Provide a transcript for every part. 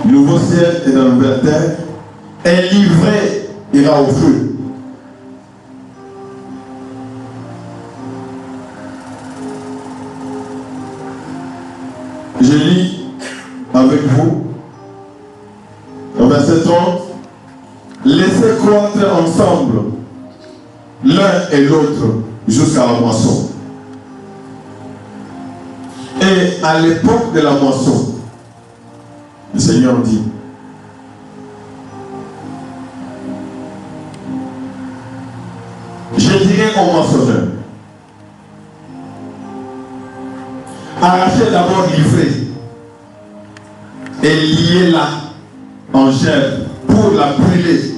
le nouveau ciel et la nouvelle terre, est livré, ira au feu. Je lis avec vous au verset 30. Laissez croître ensemble l'un et l'autre jusqu'à la moisson. Et à l'époque de la moisson, le Seigneur dit, je dirai au moissonneur, arrachez d'abord l'ivrée et liez-la en chair pour la brûler.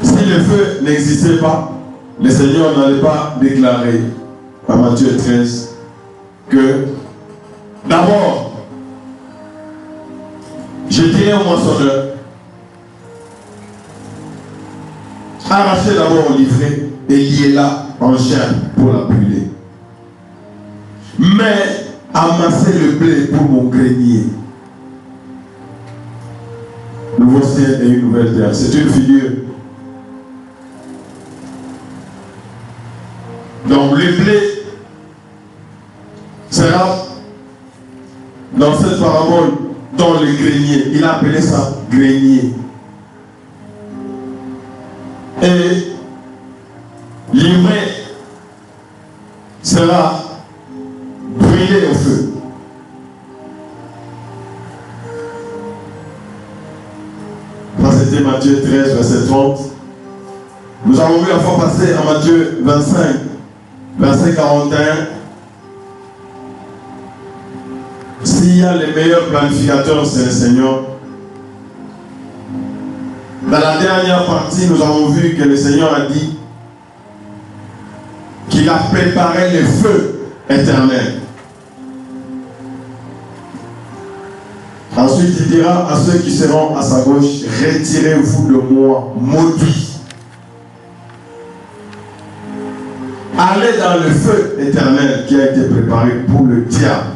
Si le feu n'existait pas, le Seigneur n'allait pas déclarer à Matthieu 13 que d'abord, je dirai au moissonneur, arrachez d'abord l'ivrée et liez-la en chair pour la brûler. Mais amassez le blé pour mon grenier. Nouveau ciel et une nouvelle terre. C'est une figure. Donc le blé sera dans cette parabole dans le grenier. Il a appelé ça grenier. Et l'ivraie sera brûlé au feu. Ça c'était Matthieu 13, verset 30. Nous avons vu la fois passée en Matthieu 25, verset 41. S'il y a les meilleurs planificateurs, c'est le Seigneur. Dans la dernière partie, nous avons vu que le Seigneur a dit qu'il a préparé le feu éternel. Ensuite, il dira à ceux qui seront à sa gauche, retirez-vous de moi, maudits. Allez dans le feu éternel qui a été préparé pour le diable.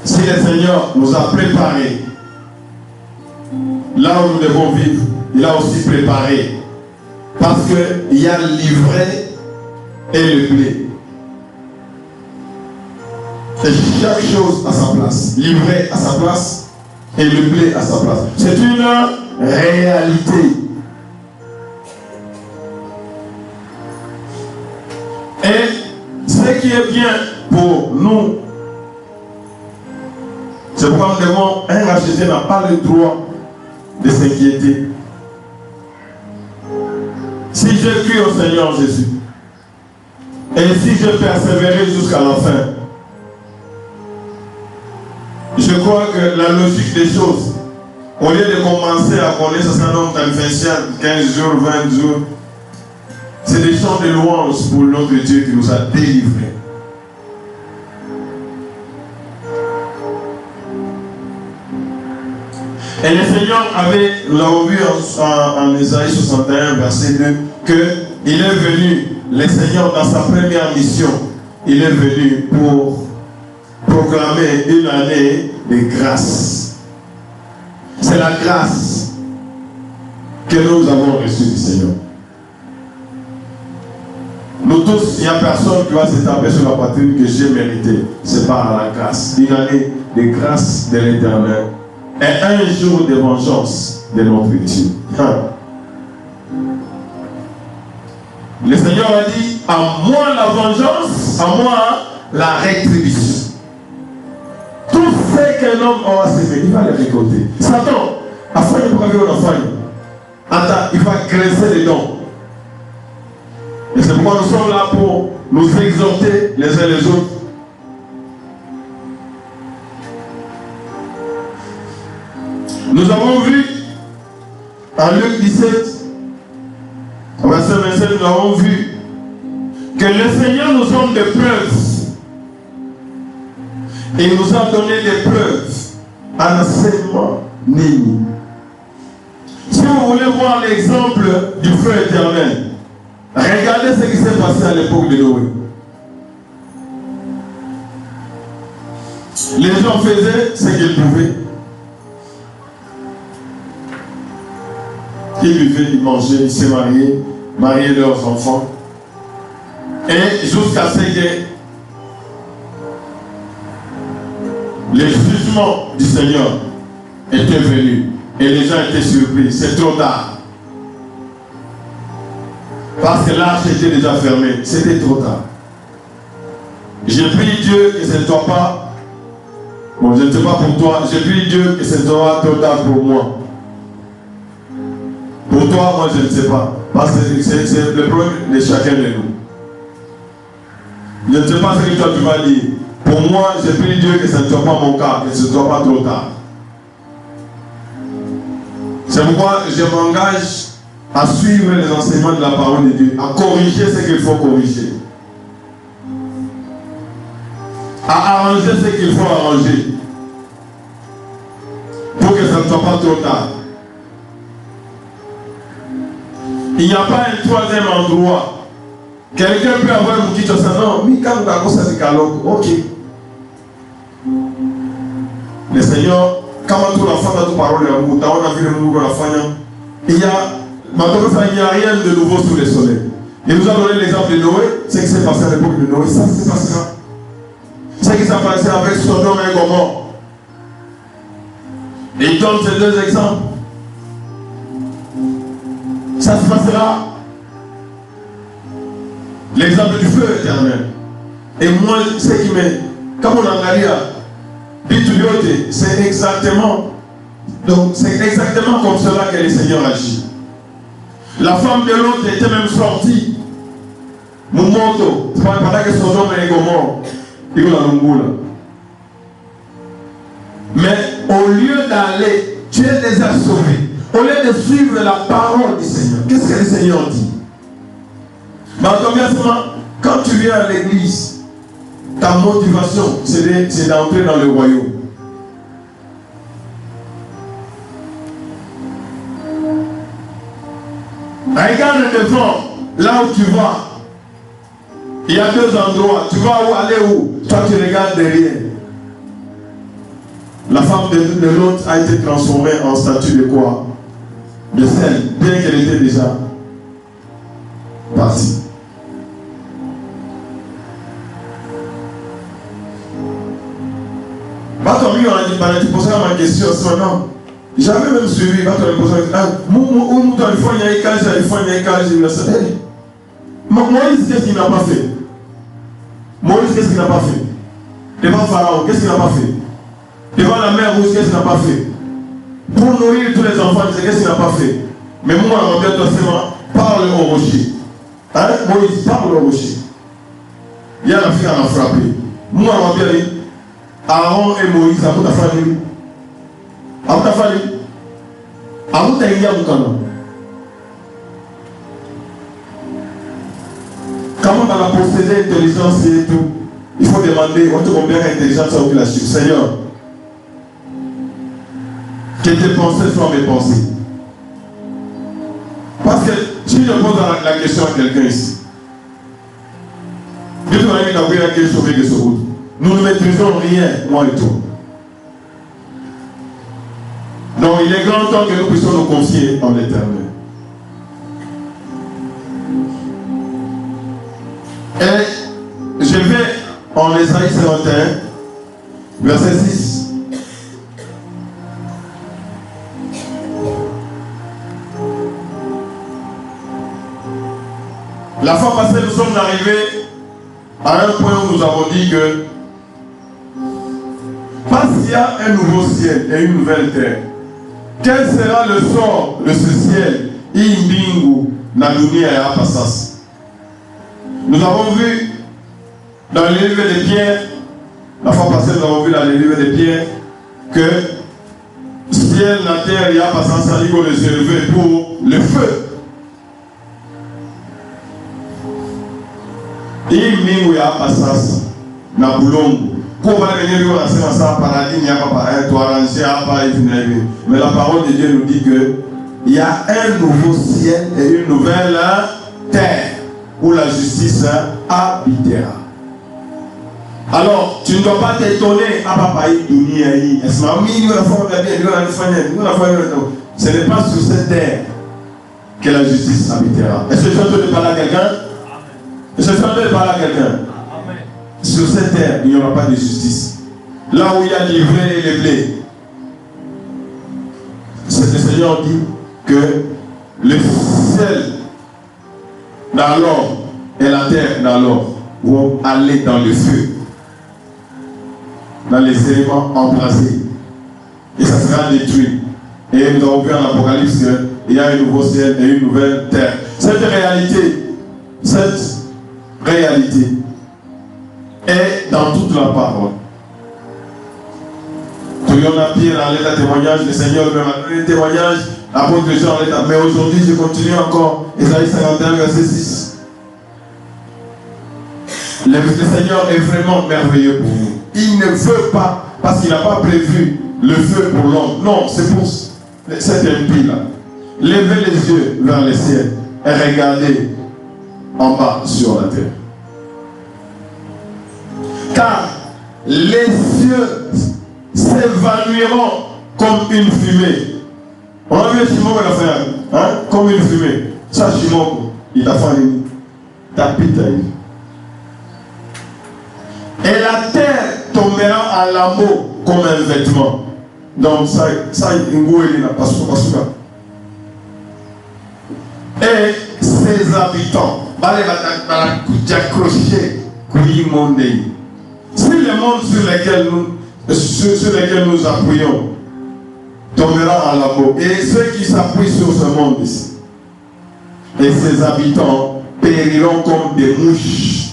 Si le Seigneur nous a préparé là où nous devons vivre, il a aussi préparé. Parce qu'il y a l'ivraie et le blé. Et chaque chose à sa place. L'ivraie à sa place et le blé à sa place. C'est une réalité. Et ce qui est bien pour nous, c'est pourquoi nous devons, un racheté n'a pas le droit de s'inquiéter. Si je crie au Seigneur Jésus, et si je persévérais jusqu'à la fin, je crois que la logique des choses, au lieu de commencer à connaître ce certain nombre d'infections, 15 jours, 20 jours, c'est des chants de louange pour notre Dieu qui nous a délivrés. Et le Seigneur avait, nous l'avons vu en Isaïe 61, verset 2, qu'il est venu, le Seigneur dans sa première mission, il est venu pour proclamer une année de grâce. C'est la grâce que nous avons reçue du Seigneur. Nous tous, il n'y a personne qui va se taper sur la poitrine que j'ai mérité. C'est par la grâce. Une année de grâce de l'Éternel. Et un jour de vengeance de notre Dieu. Le Seigneur a dit, à moi la vengeance, à moi la rétribution. Tout ce qu'un homme aura sémé, il va les récolter. Satan, à fin de prévoir la faille, il va graisser les dents. Et c'est pourquoi nous sommes là pour nous exhorter les uns les autres. Nous avons vu en Luc 17, au verset 27, nous avons vu que le Seigneur nous donne des preuves. Et il nous a donné des preuves en enseignement Némi. Si vous voulez voir l'exemple du feu éternel, regardez ce qui s'est passé à l'époque de Noé. Les gens faisaient ce qu'ils pouvaient. Ils vivaient, ils mangeaient, ils se mariaient leurs enfants. Et jusqu'à ce que les jugements du Seigneur étaient venus. Et les gens étaient surpris. C'est trop tard. Parce que l'arche était déjà fermée. C'était trop tard. J'ai prié Dieu que ce ne soit pas. Bon, je ne sais pas pour toi. J'ai prié Dieu que ce ne soit pas trop tard pour moi. Pour toi, moi, je ne sais pas. Parce que c'est le problème de chacun de nous. Je ne sais pas ce que toi tu vas dire. Pour moi, j'ai prié Dieu que ce ne soit pas mon cas, que ce ne soit pas trop tard. C'est pourquoi je m'engage à suivre les enseignements de la parole de Dieu, à corriger ce qu'il faut corriger, à arranger ce qu'il faut arranger, pour que ça ne soit pas trop tard. Il n'y a pas un troisième endroit. Quelqu'un peut avoir un petit chose, non, mais quand on a ça c'est calme, ok. Le Seigneur, quand on a la femme, on a parole, on a vu le monde de la femme, il n'y a rien de nouveau sous le soleil. Il nous a donné l'exemple de Noé, ce qui s'est passé à l'époque de Noé, ça se passera. Ce qui s'est passé avec Sodome et Gomorrhe. Et il donne ces deux exemples. Ça se passera. L'exemple du feu éternel. Et moi, ce qui m'est, comme on a dit, c'est exactement, donc c'est exactement comme cela que le Seigneur agit. La femme de l'autre était même sortie. Moumoto, c'est pendant que Sodome et Gomorrhe, il a l'ongula. Mais au lieu d'aller, Dieu les a sauvés. Au lieu de suivre la parole du Seigneur, qu'est-ce que le Seigneur dit? Quand tu viens à l'église, ta motivation, c'est d'entrer dans le royaume. Regarde devant, là où tu vas. Il y a deux endroits. Tu vas où aller où? Toi, tu regardes derrière. La femme de l'autre a été transformée en statue de quoi? De sel, bien qu'elle était déjà partie. On a dit poser ma question ce matin. J'avais même suivi, il faut Moïse, qu'est-ce qu'il n'a pas fait? Moïse, qu'est-ce qu'il n'a pas fait? Devant Pharaon, qu'est-ce qu'il n'a pas fait? Devant la mer Rouge, qu'est-ce qu'il n'a pas fait? Pour nourrir tous les enfants, qu'est-ce qu'il n'a pas fait? Mais moi, on va bien parle au rocher. Hein? Moïse, parle au rocher. Il y a la fille à la frapper. Moi, on va bien dire, Aaron et Moïse, à vous fallu. À vous fallu. À vous t'as comment dans la posséder intelligence et tout, il faut demander, on te combien d'intelligence a la chute. Seigneur, que tes pensées soient mes pensées. Parce que si je pose la question à quelqu'un ici, nous ne maîtrisons rien, moi et toi. Donc il est grand temps que nous puissions nous confier en l'Éternel. Et je vais en Ésaïe 51, verset 6. La fois passée, nous sommes arrivés à un point où nous avons dit que parce qu'il y a un nouveau ciel et une nouvelle terre, quel sera le sort de ce ciel? Nous avons vu dans les livres des pierres, la fois passée nous avons vu dans les livres des pierres que ciel, la terre, il y a passé ça, il faut les élever pour le feu. Il y a passé ça, na boulongo. Quand on va venir à ça, paradis, il n'y a pas toi mais la parole de Dieu nous dit que il y a un nouveau ciel et une nouvelle terre où la justice habitera. Alors, tu ne dois pas t'étonner à papa ce n'est pas sur cette terre que la justice habitera. Est-ce que je suis en train de parler à quelqu'un? Est-ce que je suis en train de parler à quelqu'un? Sur cette terre, il n'y aura pas de justice. Là où il y a du vrai et le blé, c'est le Seigneur dit que le ciel dans l'or et la terre dans l'or vont aller dans le feu, dans les éléments embrasés, et ça sera détruit. Et nous avons vu en Apocalypse qu'il y a un nouveau ciel et une nouvelle terre. Cette réalité est dans toute la parole. Tout le monde a Pierre dans l'état témoignage, le Seigneur me a donné le témoignage, l'apôtre Jean en l'état. Mais aujourd'hui, je continue encore. Isaïe 51, verset 6. Le Seigneur est vraiment merveilleux pour vous. Il ne veut pas, parce qu'il n'a pas prévu le feu pour l'homme. Non, c'est pour cet impie-là. Levez les yeux vers le ciel et regardez en bas sur la terre. Car les cieux s'évanouiront comme une fumée. On a vu le Chimon qui a fait, hein? Comme une fumée. Ça, Chimon, il a fait une tapite. Et la terre tombera en lambeaux comme un vêtement. Donc, ça, il n'a pas souvent. Et ses habitants, si le monde sur lequel nous appuyons tombera en lambeaux, et ceux qui s'appuient sur ce monde ici, et ses habitants périront comme des mouches.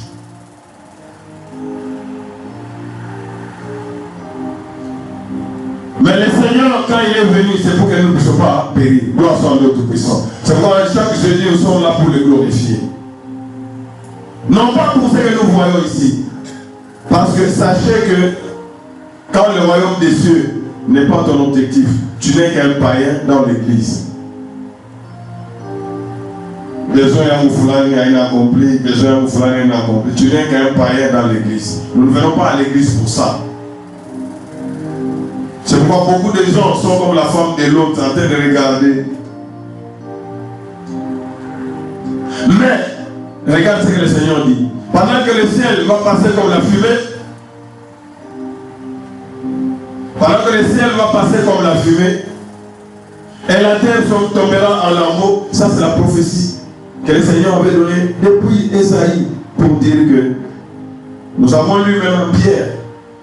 Mais le Seigneur, quand il est venu, c'est pour que nous ne puissions pas périr. Gloire soit à Dieu Tout-Puissant. C'est pourquoi chaque jeudi, nous sommes là pour le glorifier. Non pas pour ce que nous voyons ici. Parce que sachez que quand le royaume des cieux n'est pas ton objectif, tu n'es qu'un païen dans l'église. Besoin à Mouflani a inaccompli, besoin à Mouflani a inaccompli. Tu n'es qu'un païen dans l'église. Nous ne venons pas à l'église pour ça. C'est pourquoi beaucoup de gens sont comme la femme de l'autre en train de regarder. Mais, regarde ce que le Seigneur dit. Pendant que le ciel va passer comme la fumée, et la terre tombera en lambeaux, ça c'est la prophétie que le Seigneur avait donnée depuis Esaïe pour dire que nous avons lu même Pierre.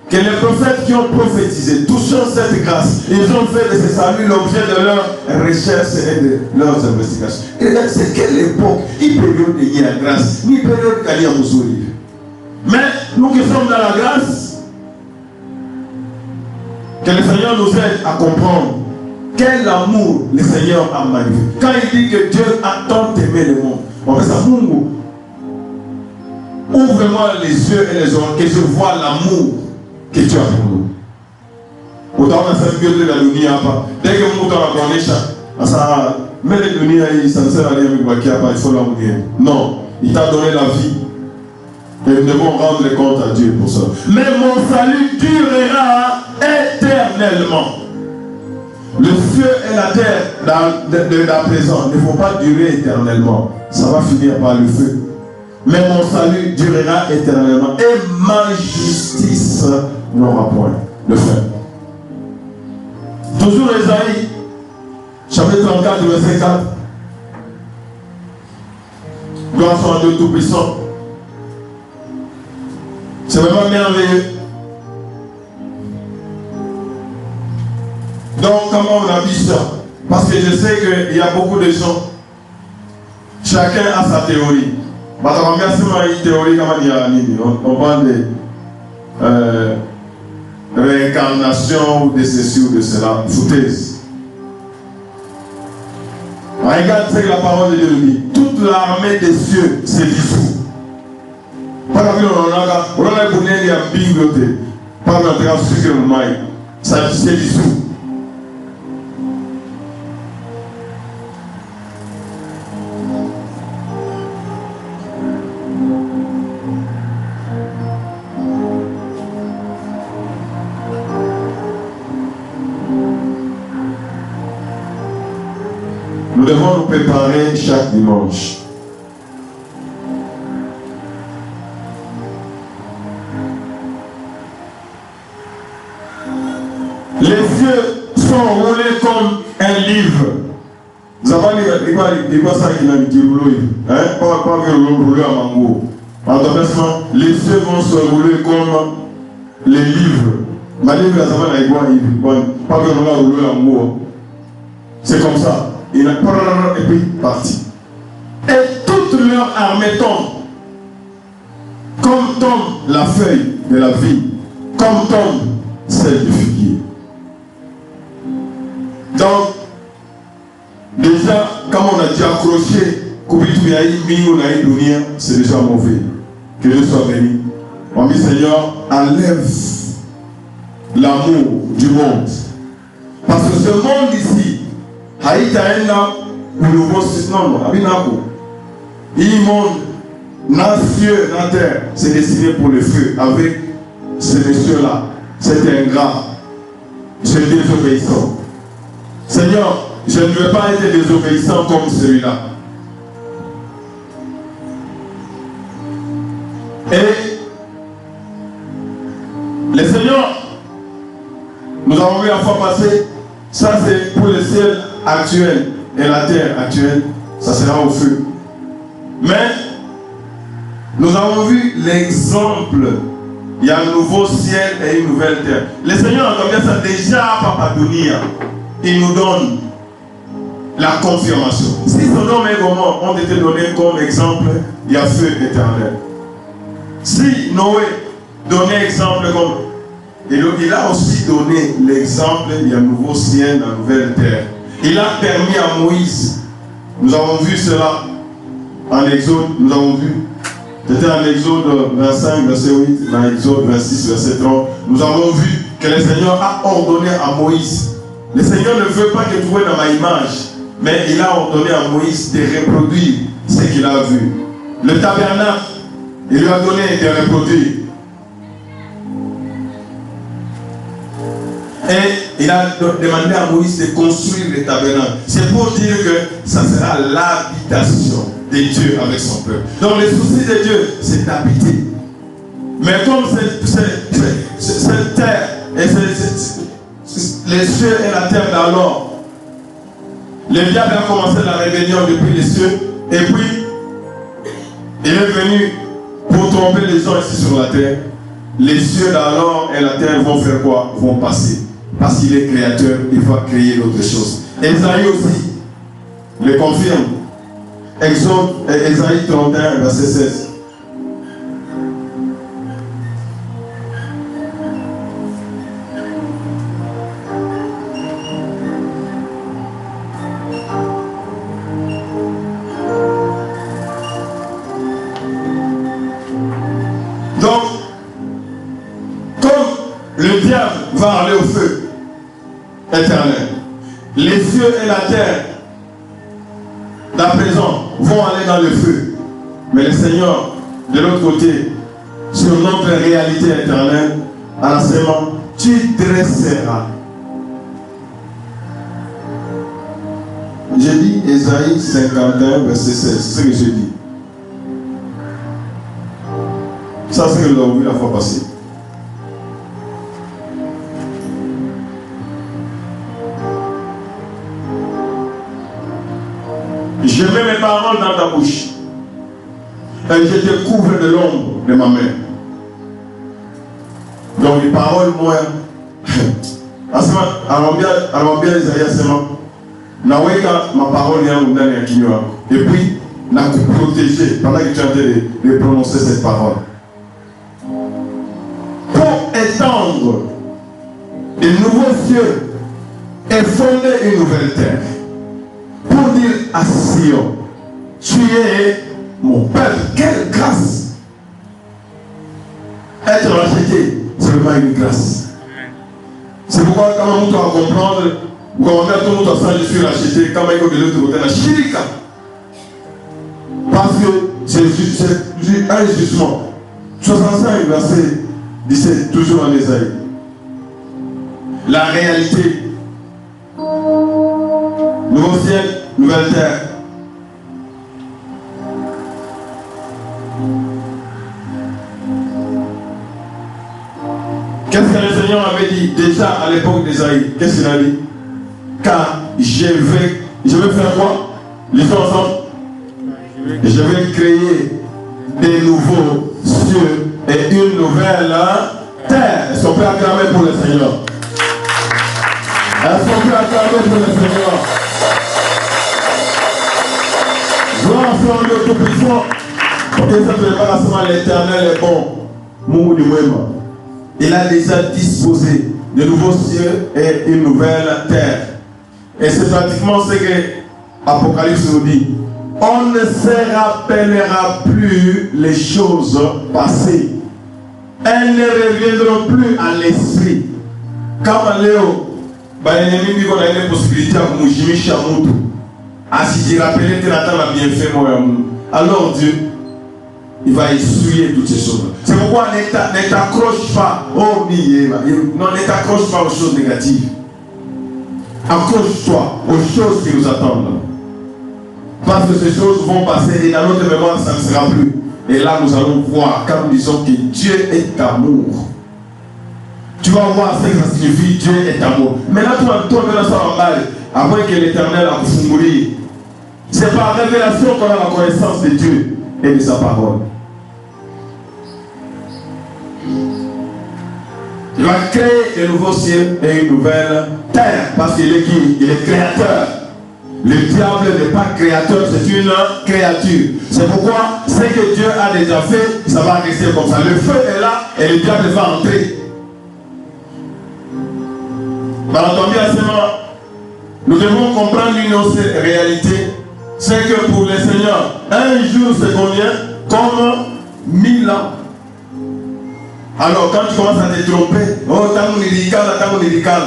Que les prophètes qui ont prophétisé, touchant cette grâce, ils ont fait de ce salut l'objet de leurs recherches et de leurs investigations. Et regarde, c'est quelle époque, ni période de la grâce, ni période d'Ali Amoussouri. Mais nous qui sommes dans la grâce, que le Seigneur nous aide à comprendre quel amour le Seigneur a manifesté. Quand il dit que Dieu a tant aimé le monde, on fait ça, Mungu. Ouvre-moi les yeux et les oreilles, que je vois l'amour que tu as pour nous. Autant on a fait mieux de la lumière. Dès que nous avons donné ça, mais la lumière, ça ne sert à rien, il faut l'envoyer. Non, il t'a donné la vie. Et nous devons rendre compte à Dieu pour ça. Mais mon salut durera éternellement. Le feu et la terre de la présence ne vont pas durer éternellement. Ça va finir par le feu. Mais mon salut durera éternellement. Et ma justice n'aura point de fin. Toujours Esaïe, chapitre 34, verset 4. Gloire soit à Dieu Tout-Puissant. C'est vraiment merveilleux. Donc, comment on a vu ça? Parce que je sais qu'il y a beaucoup de gens. Chacun a sa théorie. On parle de réincarnation ou de ceci ou de cela. Foutaise. Regarde ce que la parole de Dieu dit. Toute l'armée des cieux s'est dissout. Ça s'est dissous. devons nous préparer chaque dimanche. Les cieux sont roulés comme un livre. Vous avez dit quoi ça qui n'a pas rouler à mango. Les cieux vont se rouler comme les livres. Ma livre, ça va pas rouler à mango. C'est comme ça. Il a et puis parti. Et toute leur armée tombe. Comme tombe la feuille de la vie. Comme tombe celle du figuier. Donc, déjà, comme on a dit accroché, c'est déjà mauvais. Que Dieu soit béni. On dit Seigneur, enlève l'amour du monde. Parce que ce monde ici, il monde, dans cieux, dans terre, c'est destiné pour le feu avec ces messieurs-là. C'est ingrat, c'est désobéissant. Seigneur, je ne veux pas être désobéissant comme celui-là. Et les seigneurs, nous avons vu la fois passée, ça c'est pour le ciel actuel et la terre actuelle, ça sera au feu. Mais nous avons vu l'exemple. Il y a un nouveau ciel et une nouvelle terre. Les seigneurs ont bien ça déjà à Papadonia. Il nous donne la confirmation. Si Sodome et Gomorrhe ont été donnés comme exemple, il y a feu éternel. Si Noé donnait exemple comme... Il a aussi donné l'exemple, il y a un nouveau ciel, une nouvelle terre. Il a permis à Moïse, nous avons vu cela en Exode, nous avons vu, c'était en Exode 25, verset 8, en Exode 26, verset 30, nous avons vu que le Seigneur a ordonné à Moïse. Le Seigneur ne veut pas que tu vois dans ma image, mais il a ordonné à Moïse de reproduire ce qu'il a vu. Le tabernacle, il lui a donné de reproduire. Et il a demandé à Moïse de construire le tabernacle. C'est pour dire que ça sera l'habitation de Dieu avec son peuple. Donc le souci de Dieu, c'est d'habiter. Mais comme cette terre et les cieux et la terre d'alors, le diable a commencé la rébellion depuis les cieux, et puis il est venu pour tromper les gens ici sur la terre. Les cieux d'alors et la terre vont faire quoi? Vont passer. Parce qu'il est créateur, il va créer d'autres choses. Esaïe aussi le confirme. Esaïe 31, verset 16. Donc, comme le diable va aller au feu éternel, les cieux et la terre d'à présent vont aller dans le feu. Mais le Seigneur, de l'autre côté, sur notre réalité éternelle, à la semaine, tu dresseras. J'ai dit Esaïe 51, verset 16, c'est ce que j'ai dit. Ça, c'est ce que nous avons vu la fois passée. Je mets mes paroles dans ta bouche et je te couvre de l'ombre de ma main. Donc les paroles, moi, alors bien Isaïe seulement, ma parole est un kinywa. Et puis, n'a protégé pendant que tu es en train de prononcer cette parole. Pour étendre de nouveaux cieux et fonder une nouvelle terre. Pour dire à Sion, tu es mon peuple, quelle grâce! Être racheté, c'est vraiment une grâce. C'est pourquoi quand on doit comprendre, quand on a tout le monde je suis racheté, quand on de l'autre côté, la chirika. Parce que c'est un jugement. 65, verset 17, toujours en Esaïe. La réalité. Nouveau ciel nouvelle terre. Qu'est-ce que le Seigneur avait dit déjà à l'époque d'Ésaïe? Qu'est-ce qu'il a dit? Car je vais faire quoi? Lisons ensemble. Je vais créer des nouveaux cieux et une nouvelle terre. Est-ce qu'on peut acclamer pour le Seigneur? Est-ce qu'on peut acclamer pour le Seigneur? Gloire soit le Tout-Puissant. Ok, ça ne fait pas seulement l'Éternel est bon. Il a déjà disposé de nouveaux cieux et une nouvelle terre. Et c'est pratiquement ce que Apocalypse nous dit. On ne se rappellera plus les choses passées. Elles ne reviendront plus à l'esprit. Comme Léo, il y a une possibilité de moujimisha moutou. Si tu rappelles, tu n'attends bien fait moi. Alors Dieu, il va essuyer toutes ces choses. C'est pourquoi ne t'accroche pas. Oh, non, ne t'accroche pas aux choses négatives. Accroche-toi aux choses qui nous attendent. Parce que ces choses vont passer et dans notre mémoire, ça ne sera plus. Et là, nous allons voir, quand nous disons que Dieu est amour. Tu vas voir ce que ça signifie, Dieu est amour. Mais là, toi, après que l'Éternel a mourir, c'est par révélation qu'on a la connaissance de Dieu et de sa parole. Il va créer de nouveaux cieux et une nouvelle terre. Parce qu'il est qui? Il est créateur. Le diable n'est pas créateur, c'est une créature. C'est pourquoi ce que Dieu a déjà fait, ça va rester comme ça. Le feu est là et le diable va entrer. Malentendu à ce moment, nous devons comprendre une autre réalité. C'est que pour les seigneurs, un jour c'est combien? Comme 1000 ans. Alors quand tu commences à te tromper, oh, tant mon médical,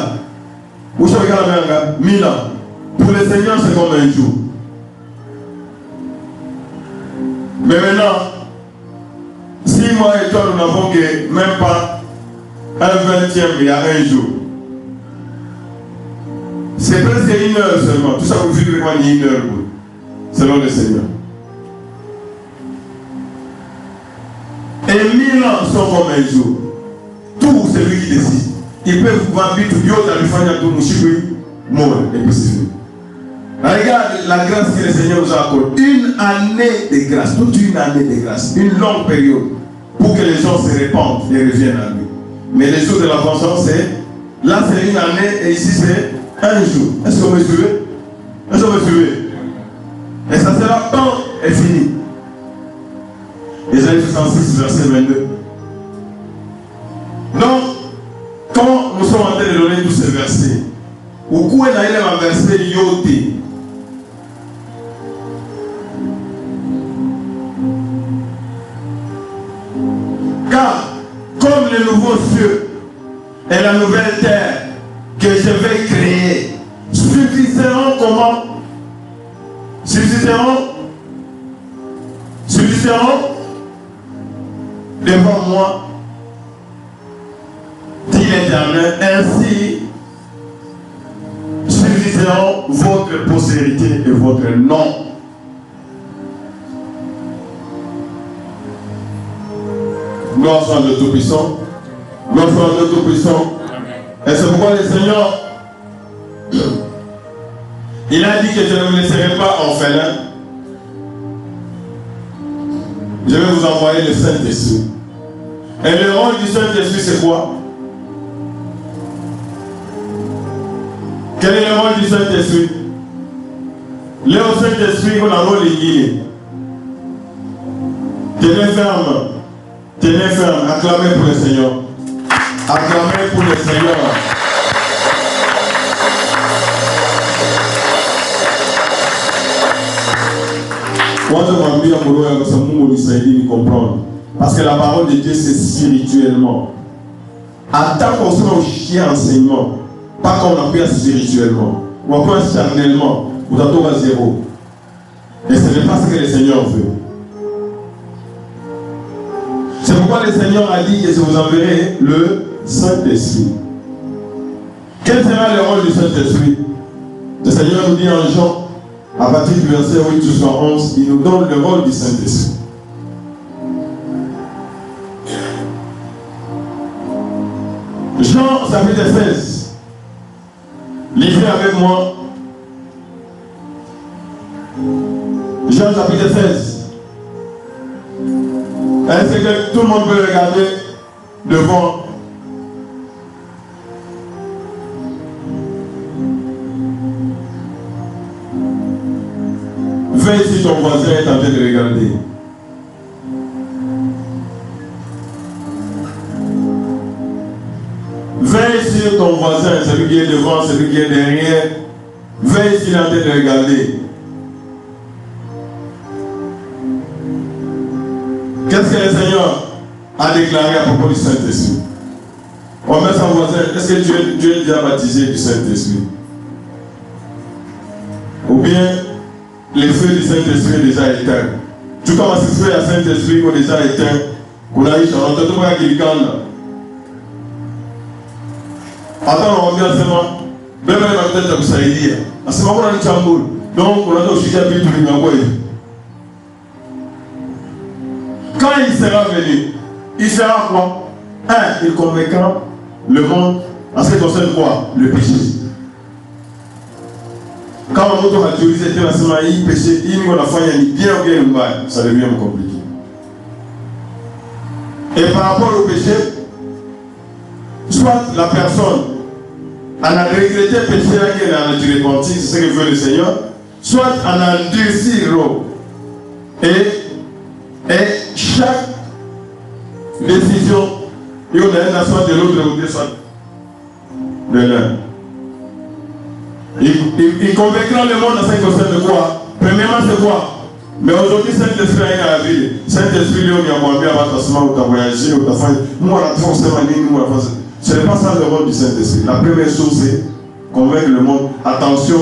où je regarde la main, 1000 ans. Pour les seigneurs, c'est comme un jour. Mais maintenant, si moi et toi, nous n'avons que même pas un 20e il y a un jour, c'est presque une heure seulement. Tout ça vous vivez comment il y a une heure, selon le Seigneur. Et 1000 ans sont comme un jour. Tout celui qui décide. Il peut vous vendre tout Dieu dans le fond de Mouchibui, mort et puis c'est fini. Regarde la grâce que le Seigneur nous a accordée. Une année de grâce, toute une année de grâce, une longue période pour que les gens se répandent et reviennent à lui. Mais les jours de la vengeance, c'est là c'est une année et ici c'est un jour. Est-ce qu'on me suit? Est-ce qu'on me suit? Et ça sera temps et fini. Ésaïe 66, verset 22. Donc, quand nous sommes en train de donner tous ces versets, au coup il y a un verset yoté. Car, comme les nouveaux cieux et la nouvelle terre que je vais créer subsisteront comment? Subsisteront devant moi, dit l'Éternel, ainsi subsisteront votre postérité et votre nom. Gloire soit le Tout-Puissant. Gloire soit le Tout-Puissant. Et c'est pourquoi le Seigneur, il a dit que je ne vous laisserai pas orphelin. Je vais vous envoyer le Saint-Esprit. Et le rôle du Saint-Esprit, c'est quoi? Quel est le rôle du Saint-Esprit? Le Saint-Esprit, on a rôle lié. Tenez ferme. Tenez ferme. Acclamez pour le Seigneur. Acclamez pour le Seigneur. Moi, je vais dire que ça nous comprendre. Parce que la parole de Dieu, c'est spirituellement. Attends qu'on soit au chien enseignement. Pas qu'on apprend spirituellement. Ou apprend charnellement. Vous attendez à zéro. Et ce n'est pas ce que le Seigneur veut. C'est pourquoi le Seigneur a dit que je vous enverrai le Saint-Esprit. Quel sera le rôle du Saint-Esprit? Le Seigneur nous dit en Jean à partir du verset 8 jusqu'à 11, il nous donne le rôle du Saint-Esprit. Jean chapitre 16. Lisez avec moi. Jean chapitre 16. Est-ce que tout le monde peut regarder devant? Veille si ton voisin est en train de regarder. Veille sur ton voisin, celui qui est devant, celui qui est derrière. Veille s'il est en train de regarder. Qu'est-ce que le Seigneur a déclaré à propos du Saint-Esprit? On met son voisin, est-ce que Dieu est déjà baptisé du Saint-Esprit? Ou bien les feux du Saint-Esprit sont déjà éteints? Tout comme ces feux du Saint-Esprit sont déjà éteints, qu'on a eu sur notre tour à quelqu'un là. Attends, on revient seulement. Même la tête de Saïdia. À ce moment-là, on a une chamboule. Donc, on a aussi déjà vu tout le monde. Quand il sera venu, il sera quoi? Il convaincra le monde en ce qui concerne quoi? Le péché. Quand on a autorisé la semaine, il péché, il nous a fait bien ou bien mal, ça devient compliqué. Et par rapport au péché, soit la personne en a regretté le péché qu'elle a repenti, c'est ce que veut le Seigneur, soit en a endurci et chaque décision, il y a une soit de l'autre côté, soit de l'un. Il convaincra le monde dans ce qui concerne de quoi? Premièrement, c'est quoi? Mais aujourd'hui, Saint-Esprit est à la ville. Saint-Esprit, lui, on a bien avant ta où tu as voyagé, où tu as fait. Nous, on a forcément dit, nous, on a fait. Ce n'est pas ça le rôle du Saint-Esprit. La première chose, c'est convaincre le monde. Attention,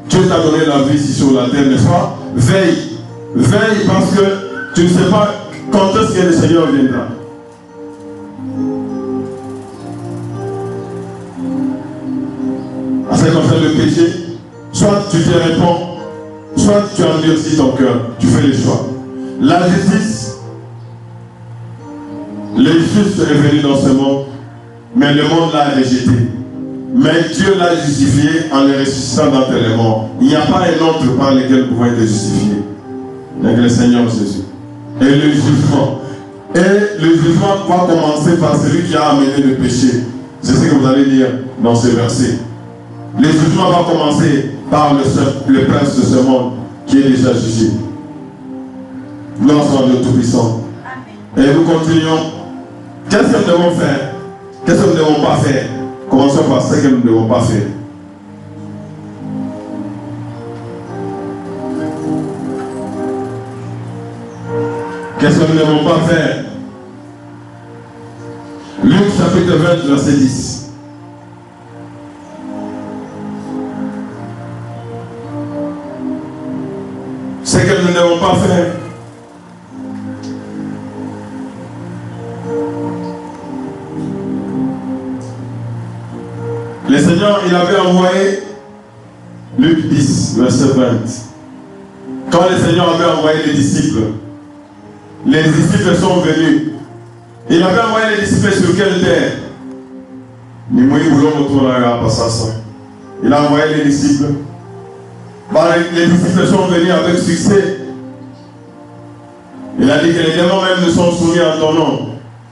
Dieu t'a donné la vie ici sur la terre, n'est-ce pas? Veille. Veille parce que tu ne sais pas quand est-ce que le Seigneur viendra. En ce qui concerne le péché, soit tu te réponds, soit tu endurcis ton cœur. Tu fais les choix. La justice, le juste est venu dans ce monde, mais le monde l'a rejeté. Mais Dieu l'a justifié en le ressuscitant d'entre les morts. Il n'y a pas un autre par lequel nous pouvons être justifiés. Avec le Seigneur Jésus. Et le jugement. Et le jugement va commencer par celui qui a amené le péché. C'est ce que vous allez lire dans ce verset. Le jugement va commencer par le prince de ce monde qui est déjà jugé. Gloire soit à Dieu Tout-Puissant. Et nous continuons. Qu'est-ce que nous devons faire? Qu'est-ce que nous ne devons pas faire? Commençons par ce que nous ne devons pas faire. Qu'est-ce que nous ne devons pas faire? Luc chapitre 20, verset 10. Ce que nous ne devons pas faire. Le Seigneur, il avait envoyé Luc 10, verset 20. Quand le Seigneur avait envoyé les disciples sont venus. Il avait envoyé les disciples sur quelle terre? Il a envoyé les disciples. Les disciples sont venus avec succès. Il a dit que les démons même ne sont soumis à ton nom.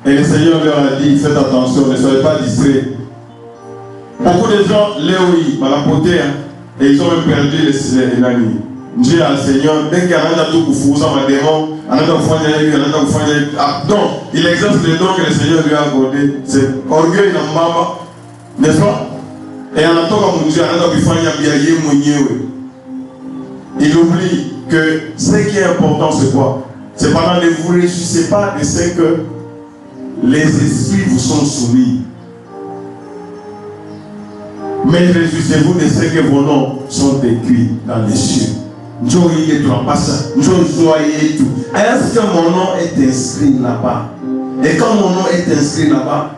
Et le Seigneur leur a dit, faites attention, ne soyez pas distraits. Beaucoup de gens, Léoï, la beauté, et ils ont même perdu les amis. Dieu a le Seigneur, dès qu'il y a un tout pour vous, un démon, donc, il exerce le don que le Seigneur lui a accordé. C'est orgueil dans maman, n'est-ce pas? Et en attendant mon Dieu, il oublie que ce qui est important, c'est quoi? C'est pendant que vous ne réjouissez pas de ce que les esprits vous sont soumis. Mais réjouissez-vous de ce que vos noms sont écrits dans les cieux. Est-ce que mon nom est inscrit là-bas? Et quand mon nom est inscrit là-bas,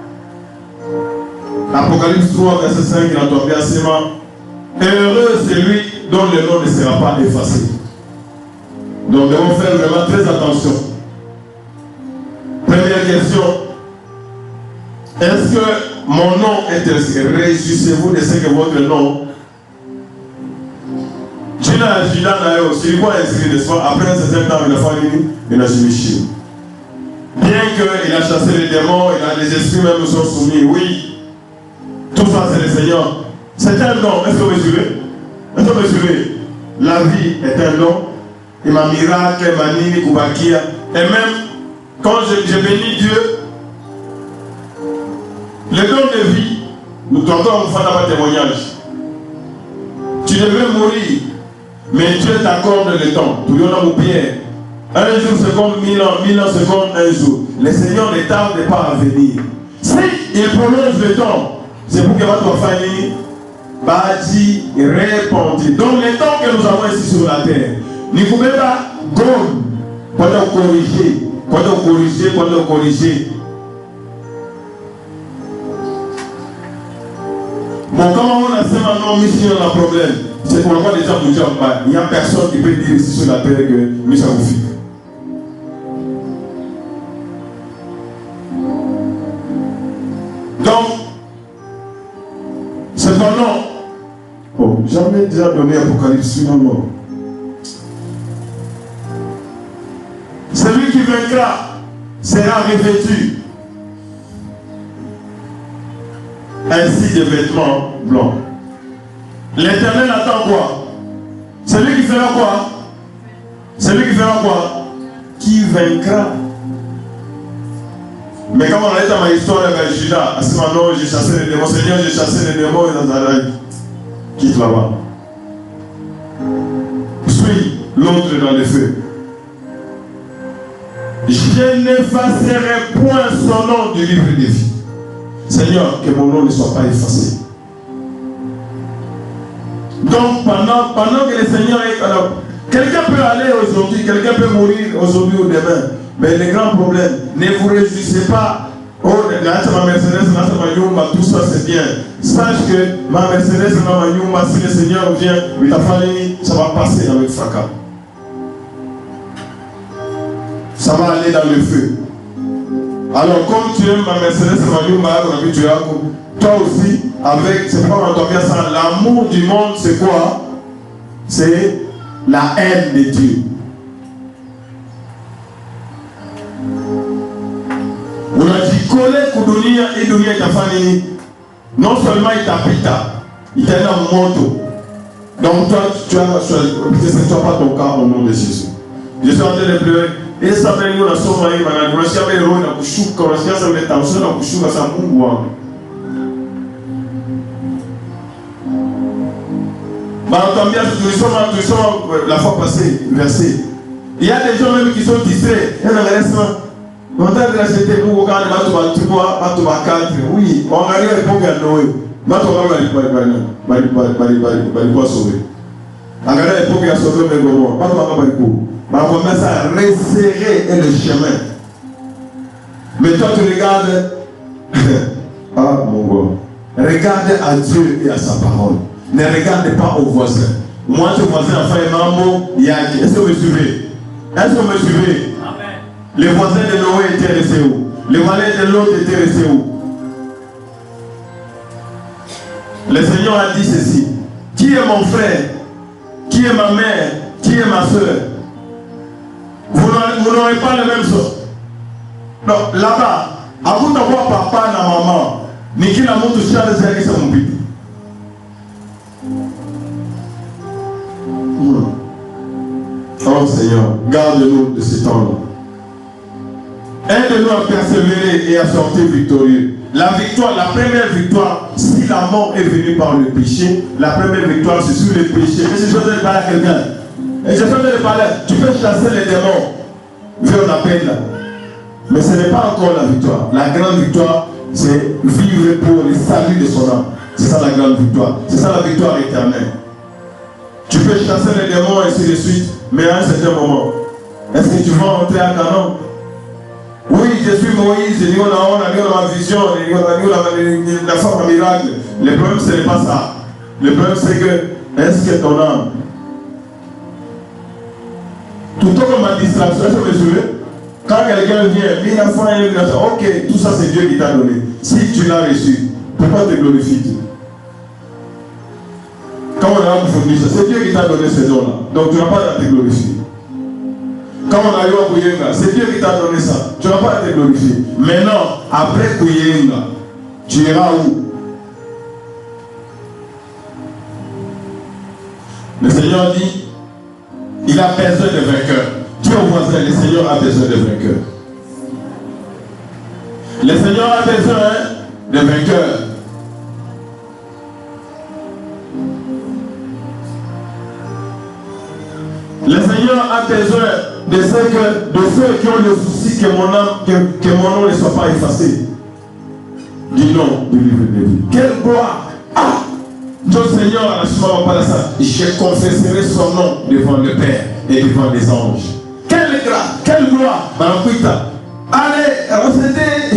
Apocalypse 3, verset 5, il a tombé assez mal. Heureux celui dont le nom ne sera pas effacé. Donc nous devons faire vraiment très attention. Première question. Est-ce que mon nom est inscrit? Réjouissez-vous de ce que votre nom. Jina Jina Nayo, s'il voit inscrit de soi, après un certain temps, il a fallu une chimichie. Bien qu'il a chassé les démons, il a les esprits même sont soumis, oui. Tout ça c'est le Seigneur. C'est un don. Est-ce que vous mesurez? Est-ce que vous mesurez? La vie est un don. Il m'a miracle, il m'a nini, kubakia. Et même quand je bénis Dieu, le don de vie, nous tentons de faire un témoignage. Tu devais mourir, mais Dieu t'accorde le temps. Tu lui as Pierre. Un jour c'est comme 1000 ans, 1000 ans c'est comme un jour. Le Seigneur ne tarde pas à venir. Si il prolonge le temps, c'est pour que votre famille bâtit et répandit. Donc le temps que nous avons ici sur la terre, nous ne pouvons pas gomme pour corriger. Bon, comment on a fait maintenant mission dans le problème? C'est pour avoir des gens pour dire, il n'y a personne qui peut dire ici sur la terre que Missa vous fait. Donc, cependant, jamais déjà donné Apocalypse finalement. Celui qui vaincra sera revêtu ainsi de vêtements blancs. L'Éternel attend quoi? Celui qui fera quoi? Celui qui fera quoi? Qui vaincra. Mais quand on a été dans ma histoire avec Judas, à ce moment-là, j'ai chassé les démons. Seigneur, j'ai chassé les démons et Nazareth. Quitte là-bas. Suis l'autre dans le feu. Je n'effacerai point son nom du livre de vie. Seigneur, que mon nom ne soit pas effacé. Donc, pendant que le Seigneur est... Alors, quelqu'un peut aller aujourd'hui, quelqu'un peut mourir aujourd'hui ou demain. Mais le grand problème, ne vous réjouissez pas. Oh, ma Mercedes, tout ça c'est bien. Sache que ma Mercedes, si le Seigneur vient, ça va passer avec fracas. Ça va aller dans le feu. Alors, comme tu aimes ma Mercedes, toi aussi, avec, c'est pas on bien ça, l'amour du monde, c'est quoi? C'est la haine de Dieu. On a dit, collègue Koudonia et Dunia Tafani, non seulement il t'habite, il t'a un moto. Donc, toi, tu as choisi, ce ne soit pas ton cas au nom de Jésus. Je suis en train de pleurer. Et ça fait une relation avec ma relation avec l'eau, la couchou, quand on se met en tension, la couchou, ça mouille. Nous sommes la fois passée, versé. Il y a des gens même qui sont distraits. Il y a un restaurant. On a dit que c'était pour regarder oui, on a dit à l'époque à Noé. On va sauver. On a dit à l'époque à sauver mes gomons. On commence à resserrer le chemin. Mais toi tu regardes. Ah mon gars. Regarde à Dieu et à sa parole. Ne regarde pas aux voisins. Moi, ce voisin a fait un mambo, il y a. Est-ce que vous me suivez? Est-ce que vous me suivez? Amen. Les voisins de Noé étaient restés où? Les voisins de l'autre étaient restés où? Le Seigneur a dit ceci. Qui est mon frère? Qui est ma mère? Qui est ma soeur? Vous n'aurez pas le même sort. Donc là-bas, à vous d'avoir papa et maman, ni qui n'a montré ça de faire ça mon petit. Oh Seigneur, garde-nous de ce temps-là. Aide-nous à persévérer et à sortir victorieux. La victoire, la première victoire, si la mort est venue par le péché, la première victoire c'est sur le péché. Mais si je veux parler à quelqu'un, et je veux te parler, tu peux chasser les démons vers la peine là. Mais ce n'est pas encore la victoire. La grande victoire, c'est vivre pour le salut de son âme. C'est ça la grande victoire. C'est ça la victoire éternelle. Tu peux chasser les démons et ainsi de suite, mais à un certain moment, est-ce que tu vas entrer à Canaan? Oui, je suis Moïse, on a ma vision, la femme à miracle. Le problème, ce n'est pas ça. Le problème, c'est que, est-ce que ton âme Tout le temps comme ma distraction, est-ce que vous me suivez? Quand quelqu'un vient, ok, tout ça c'est Dieu qui t'a donné. Si tu l'as reçu, pourquoi te glorifies-tu? Quand on a fourni ça, c'est Dieu qui t'a donné ces dons-là. Donc tu n'as pas à te glorifier. Quand on a eu à Kouyenga, c'est Dieu qui t'a donné ça. Tu n'as pas à te glorifier. Maintenant, après Kouyenga, tu iras où? Le Seigneur dit, il a besoin de vainqueurs. Dieu au voisin, le Seigneur a besoin de vainqueurs. Le Seigneur a besoin de vainqueurs. Le Seigneur a besoin de ceux qui ont le souci que mon nom ne soit pas effacé. Du nom du livre de vie. Quelle gloire! Ah! Dieu Seigneur, je confesserai son nom devant le Père et devant les anges. Quelle grâce, quelle gloire! Allez, recevez!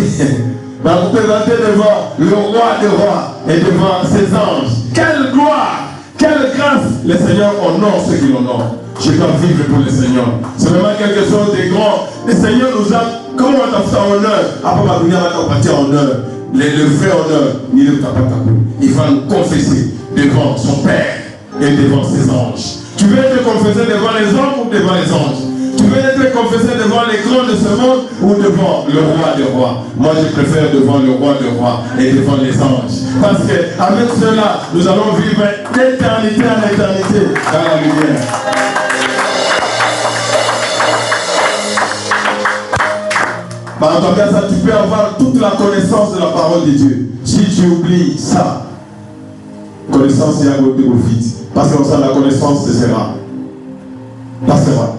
Vous présenter devant le roi des rois et devant ses anges. Quelle gloire! Quelle grâce! Le Seigneur honore ceux qui l'honorent. Je dois vivre pour le Seigneur. C'est vraiment quelque chose de grand. Le Seigneur nous a, comment on t'a fait honneur? Après ma dunia, on va partir honneur. Le vrai honneur, il va nous confesser devant son Père et devant ses anges. Tu veux te confesser devant les hommes ou devant les anges? Tu veux être confessé devant les grands de ce monde ou devant le roi des rois? Moi, je préfère devant le roi des rois et devant les anges. Parce qu'avec cela, nous allons vivre d'éternité en éternité dans la lumière. Par ton cas, ça, tu peux avoir toute la connaissance de la parole de Dieu. Si tu oublies ça, connaissance est à côté au vide. Parce que ça, la connaissance cessera. Passera.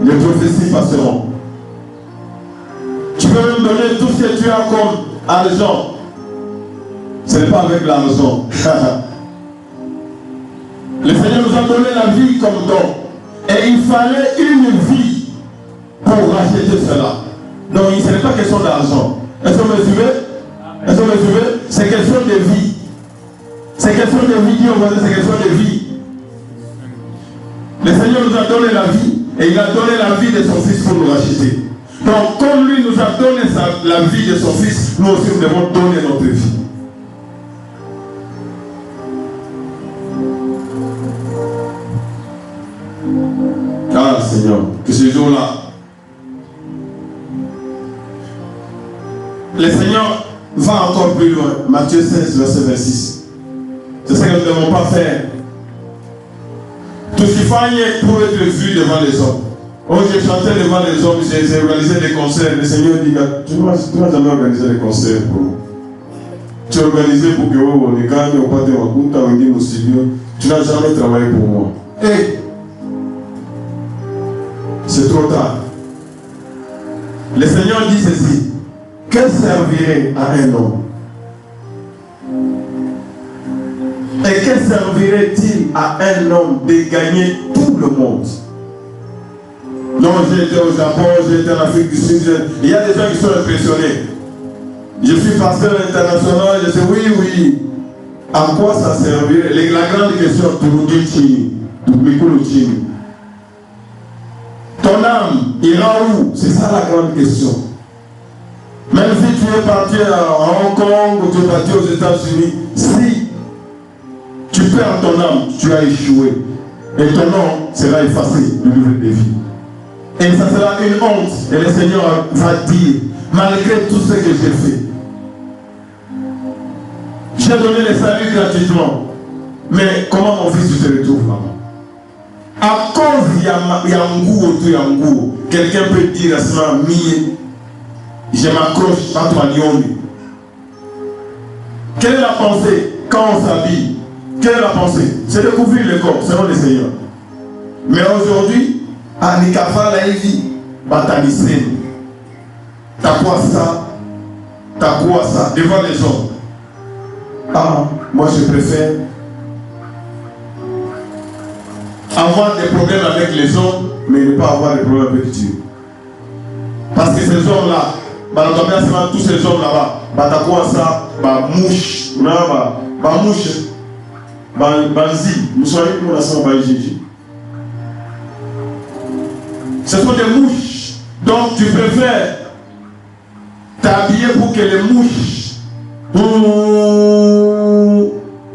Les prophéties passeront. Tu peux même donner tout ce que tu as comme argent. Ce n'est pas avec l'argent. Le Seigneur nous a donné la vie comme don. Et il fallait une vie pour racheter cela. Donc ce n'est pas question d'argent. Est-ce que vous me suivez? Est-ce que vous me suivez? C'est question de vie. C'est question de vie, Dieu, c'est question de vie. Le Seigneur nous a donné la vie et il a donné la vie de son Fils pour nous racheter. Donc comme lui nous a donné la vie de son Fils, nous aussi nous devons donner notre vie. Ah Seigneur, que ce jour-là, le Seigneur va encore plus loin. Matthieu 16, verset 26. C'est ce que nous ne devons pas faire. Tout ce qu'il faut pour être vu devant les hommes. Oh, j'ai chanté devant les hommes, j'ai organisé des concerts. Le Seigneur dit, tu n'as jamais organisé des concerts. Tu as organisé pour que on gagne, on parte en compte, on dit au studio. Tu n'as jamais travaillé pour moi. Hey! C'est trop tard. Le Seigneur dit ceci. Que servirait à un homme? Et que servirait-il à un homme de gagner tout le monde? Non, j'ai été au Japon, j'ai été en Afrique du Sud. Il y a des gens qui sont impressionnés. Je suis pasteur international, je sais oui. À quoi ça servirait? La grande question, ton âme ira où? C'est ça la grande question. Même si tu es parti à Hong Kong ou tu es parti aux États-Unis, si tu perds ton âme, tu as échoué. Et ton nom sera effacé du livre de vie. Et ça sera une honte. Et le Seigneur va dire, malgré tout ce que j'ai fait, j'ai donné le salut gratuitement. Mais comment mon fils se retrouve là-bas? À cause il y a un goût autour, quelqu'un peut dire à ce moment, je m'accroche à toi, Nyoni. Quelle est la pensée quand on s'habille? Quelle est la pensée? C'est de couvrir le corps, selon le Seigneur. Mais aujourd'hui, à Nikafa, la vie, batanisé. T'as quoi ça? Devant les gens. Ah, moi je préfère avoir des problèmes avec les hommes, mais ne pas avoir des problèmes avec Dieu. Parce que ces hommes-là, tous ces hommes là-bas, t'as quoi ça? Mouche, mouche, banzi, nous soyons pour la sang, Ce sont des mouches. Donc tu préfères t'habiller pour que les mouches.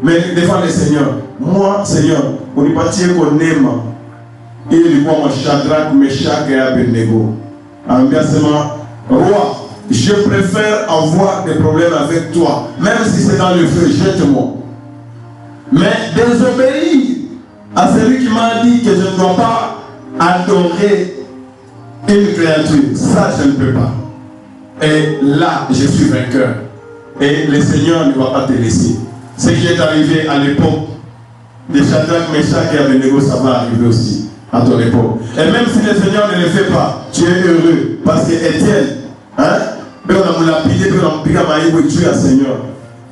Mais devant le Seigneur, moi, Seigneur, on n'est pas tiré qu'on aime. Et il voit mon Shadrach, Meshach et Abednego. Ambiasement, roi, je préfère avoir des problèmes avec toi, même si c'est dans le feu, jette-moi. Mais désobéir à celui qui m'a dit que je ne dois pas adorer une créature, ça je ne peux pas. Et là, je suis vainqueur. Et le Seigneur ne va pas te laisser. Ce qui est arrivé à l'époque de Shadrach, Meshach et Abednego, ça va arriver aussi à ton époque. Et même si le Seigneur ne le fait pas, tu es heureux. Parce que Étienne, hein, on a lapidé, on a piqué à Seigneur.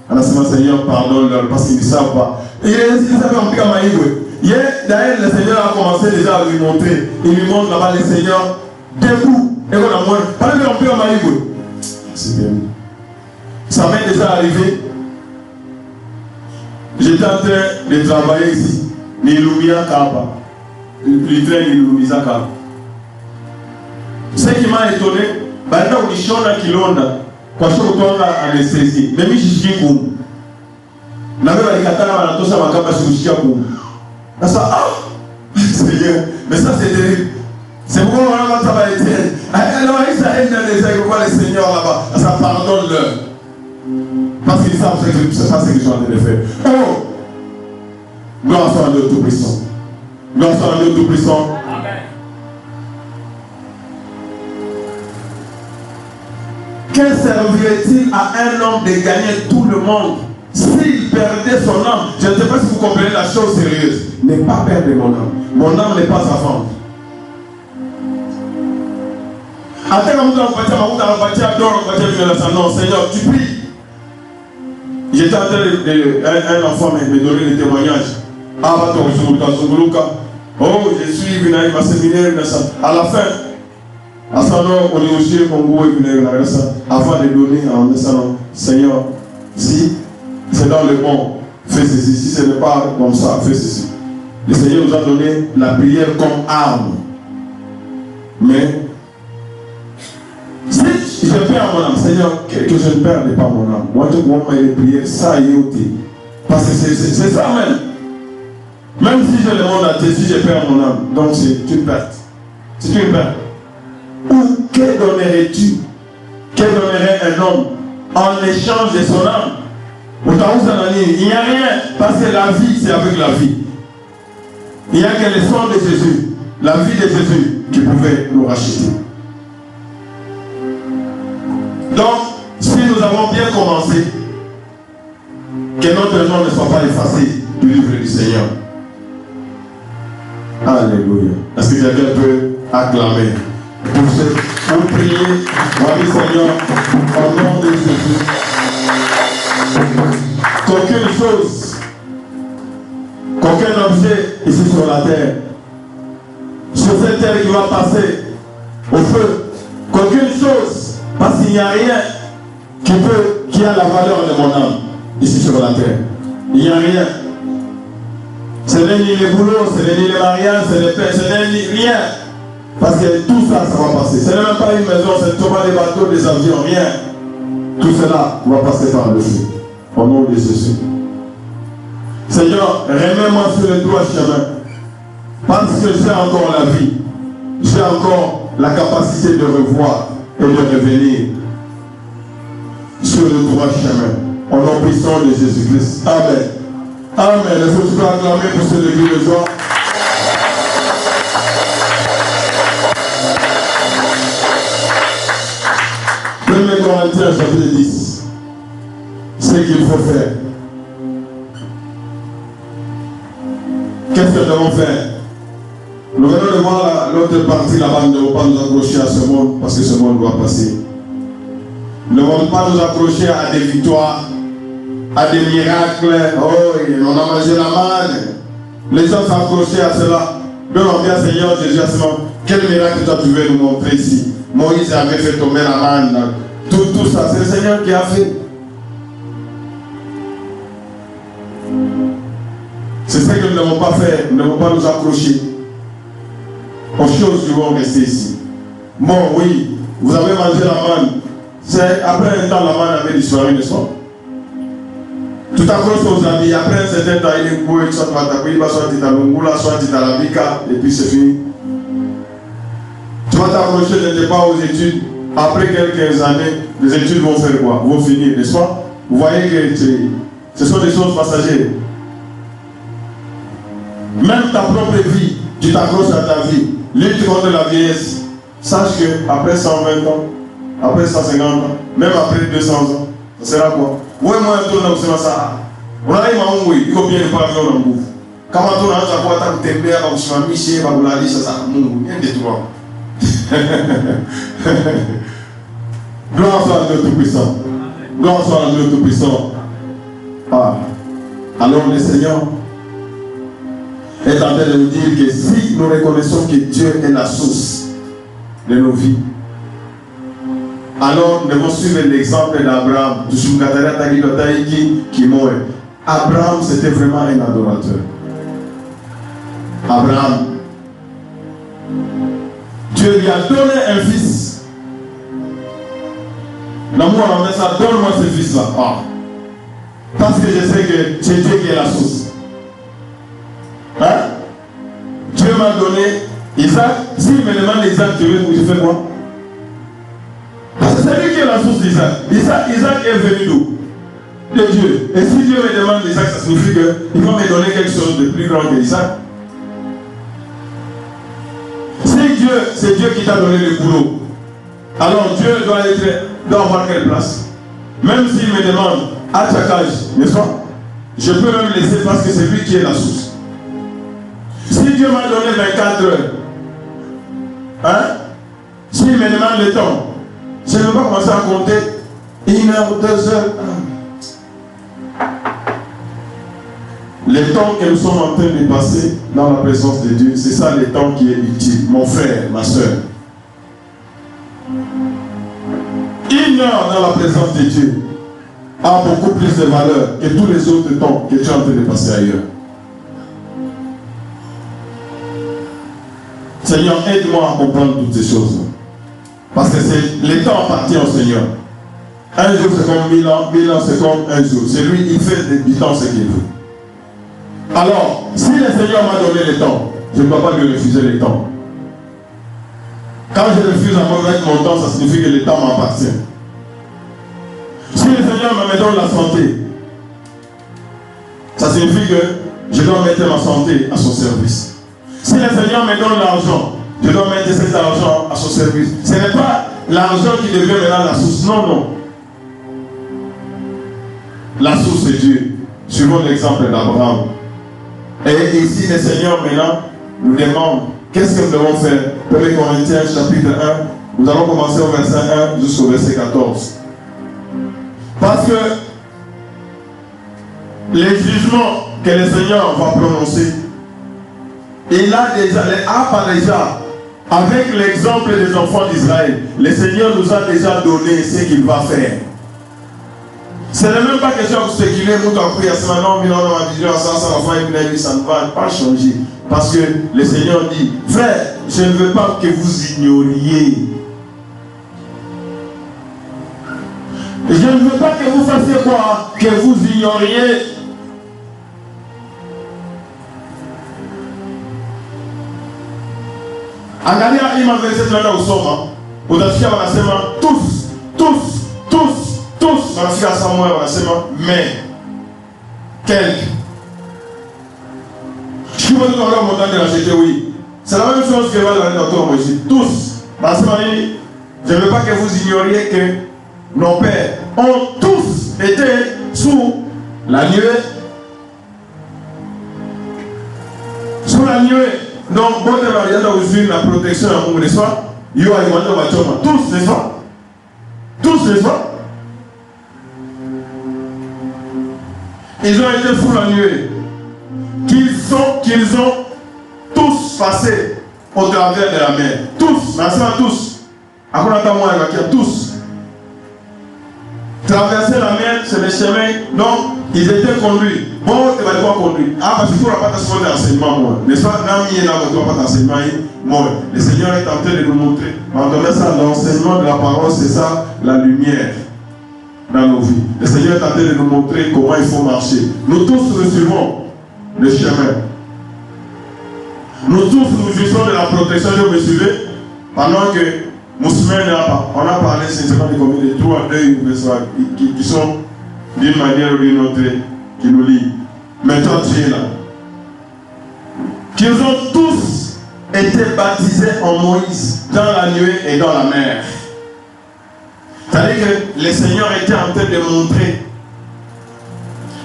On a dit, Seigneur, pardonne-leur parce qu'ils ne savent pas. Et ils savaient en piqué à d'ailleurs, le Seigneur a commencé déjà à lui montrer. Il lui montre là-bas le Seigneur debout. Et on a moins. Parlez de l'empire à c'est bien. Ça m'est déjà arrivé. J'étais en train de travailler ici. Nilumia Kaba. Le train Nilumia Kaba. Ce qui m'a étonné, c'est que je suis kilonda kwa sababu tuanga anesthésie. Mimi shishiki kum. Na wewe alikatana wanatosha makamba shishiki kum. Sasa Seigneur, mais ça c'est terrible. C'est pourquoi on va travailler. Alors Israël dans les airs, le Seigneur là-bas, ça pardonne-leur. Parce qu'ils savent que c'est pas ce qu'ils sont en train de faire. Oh! Gloire soit à Dieu Tout-Puissant. Gloire soit à Dieu Tout-Puissant. Amen. Que servirait-il à un homme de gagner tout le monde s'il perdait son âme? Je ne sais pas si vous comprenez la chose sérieuse. Ne pas perdre mon âme. Mon âme n'est pas à vendre. Non, Seigneur, tu pries. J'étais en train un enfant me donner des témoignages. Oh, je suis venu à ma séminaire. À la fin, à son nom, on est aussi Congo et venu avant de donner en disant, Seigneur, si c'est dans le bon, fais ceci. Si ce n'est pas comme ça, fais ceci. Le Seigneur nous a donné la prière comme arme. Mais si je perds mon âme, Seigneur, que je ne perde pas mon âme. Moi, je vois mes prières, ça y est. Parce que c'est ça même. Même si je le monde à Dieu, si je perds mon âme, donc c'est une perte. C'est une perte. Ou que donnerais-tu? Que donnerait un homme en échange de son âme? Il n'y a rien, parce que la vie, c'est avec la vie. Il n'y a que le sang de Jésus, la vie de Jésus, qui pouvait nous racheter. Donc, si nous avons bien commencé, que notre nom ne soit pas effacé du livre du Seigneur. Alléluia. Est-ce que quelqu'un peut acclamer? Pour prier, oui Seigneur, au nom de Jésus. Qu'aucune chose, qu'aucun objet ici sur la terre, sur cette terre qui va passer au feu, qu'aucune chose, parce qu'il n'y a rien qui a la valeur de mon âme ici sur la terre. Il n'y a rien. Ce n'est ni les boulots, ce n'est ni les mariages, ce n'est ni rien. Parce que tout ça, ça va passer. Ce n'est même pas une maison, ce ne sont pas des bateaux, des avions, rien. Tout cela va passer par le feu. Au nom de Jésus. Seigneur, remets-moi sur le droit chemin. Parce que j'ai encore la vie. J'ai encore la capacité de revoir et de revenir sur le droit chemin. Au nom puissant de Jésus-Christ. Amen. Amen. Est-ce que tu peux acclamer pour ce début de joie? Corinthiens chapitre 10. Ce qu'il faut faire. Qu'est-ce que nous devons faire? Nous venons de voir l'autre partie là-bas. Nous ne devons pas nous accrocher à ce monde parce que ce monde doit passer. Nous ne devons pas nous accrocher à des victoires, à des miracles. Oh, on a mangé la manne. Les gens s'accrochaient à cela. Demandez à Seigneur Jésus à ce moment. Quel miracle toi tu veux nous montrer ici? Moïse avait fait tomber la manne. Tout ça, c'est le Seigneur qui a fait. C'est ce que nous ne devons pas faire. Nous ne devons pas nous accrocher. aux choses qui vont rester ici. Bon, oui, vous avez mangé la manne. Après un temps, la manne avait disparu, n'est-ce pas? Tout accroche aux amis. Après un certain temps, il est coué, soit tu vas t'appeler, soit tu t'as soit tu t'as la bika, et puis c'est fini. Tu vas t'accrocher, n'était pas aux études. Après quelques années, les études vont faire quoi? Vont finir, n'est-ce pas? Vous voyez que ce sont des choses passagères. Même ta propre vie, tu t'accroches à ta vie. Lutte contre la vieillesse. Sache qu'après 120 ans, après 150 ans, même après 200 ans, ça sera quoi? Oui, moi, je tourne dans ça. On a eu un oui, il faut bien ne pas faire un bouffe. Quand on a un quoi, tu t'aimes bien, comme je m'ai mis chez Baboulali, ça, rien de toi. Gloire soit à Dieu Tout-Puissant. Gloire soit à Dieu Tout-Puissant. Ah. Alors le Seigneur est en train de nous dire que si nous reconnaissons que Dieu est la source de nos vies, alors nous devons suivre l'exemple d'Abraham. Abraham, c'était vraiment un adorateur. Abraham, Dieu lui a donné un fils. L'amour a dit ça, donne-moi ce fils-là. Ah. Parce que je sais que c'est Dieu qui est la source. Hein? Dieu m'a donné Isaac. S'il me demande Isaac, je fais quoi? Parce que c'est lui qui est la source d'Isaac. Isaac est venu d'où? De Dieu. Et si Dieu me demande Isaac, ça signifie qu'il va me donner quelque chose de plus grand que Isaac. Si Dieu, c'est Dieu qui t'a donné le boulot, alors Dieu doit avoir quelle place? Même s'il me demande à chaque âge, n'est-ce pas? Je peux même laisser parce que c'est lui qui est la source. Si Dieu m'a donné 24 heures, hein? S'il me demande le temps, je ne vais pas commencer à compter 1 heure, 2 heures. Le temps que nous sommes en train de passer dans la présence de Dieu, c'est ça le temps qui est utile. Mon frère, ma soeur. 1 heure dans la présence de Dieu a beaucoup plus de valeur que tous les autres temps que tu es en train de passer ailleurs. Seigneur, aide-moi à comprendre toutes ces choses. Parce que le temps appartient au Seigneur. Un jour c'est comme 1000 ans, 1000 ans c'est comme un jour. C'est lui, il fait du temps ce qu'il veut. Alors, si le Seigneur m'a donné le temps, je ne dois pas lui refuser le temps. Quand je refuse à mettre mon temps, ça signifie que le temps m'appartient. Si le Seigneur me donne la santé, ça signifie que je dois mettre ma santé à son service. Si le Seigneur me donne l'argent, je dois mettre cet argent à son service. Ce n'est pas l'argent qui devient maintenant la source. Non, non. La source c'est Dieu. Suivons l'exemple d'Abraham. Et ici, le Seigneur maintenant nous demande qu'est-ce que nous devons faire. 1 Corinthiens chapitre 1, nous allons commencer au verset 1 jusqu'au verset 14. Parce que les jugements que le Seigneur va prononcer, il a déjà, avec l'exemple des enfants d'Israël, le Seigneur nous a déjà donné ce qu'il va faire. Ce n'est même pas question de spéculer, nous avons pris à ce moment, mais on a vision, ça ne va pas changer. Parce que le Seigneur dit, frère, je ne veux pas que vous ignoriez. Je ne veux pas que vous fassiez quoi? Que vous ignoriez. Angalia ima verset tunaenda kusoma, utasikia wanasema tous, wanafika saa moja wanasema mais quelques. Je suis venu dans le montant de la GT, oui. C'est la même chose que va dans notre Moïse. Tous, wanasema nini? Je ne veux pas que vous ignoriez que nos pères ont tous été sous la nuée. Sous la nuée. Donc, bon, il y a aussi la protection à mon n'est-ce pas? Il y a tous, n'est-ce pas? Tous, n'est-ce pas? Ils ont été sous la nuée. Qu'ils ont tous passé au travers de la mer. Tous, tous. Tous. Traverser la mer, c'est le chemin. Donc, Ils étaient conduits. Bon, tu vas devoir conduire. Ah, parce qu'il faut pas t'assurer d'enseignement, moi. N'est-ce pas? Nami et là, tu vas pas d'enseignement, moi. Le Seigneur est en train de nous montrer. Entendez ça, l'enseignement de la parole, c'est ça, la lumière dans nos vies. Le Seigneur est en train de nous montrer comment il faut marcher. Nous tous recevons le chemin. Nous tous nous jouissons de la protection de me suivez pendant que Moussemène n'a pas. On a parlé, c'est de combien de 3 à 2 qui sont d'une manière ou d'une autre qui nous lient. Mais toi tu es là. Qu'ils ont tous été baptisés en Moïse dans la nuée et dans la mer. C'est-à-dire que le Seigneur était en train de montrer.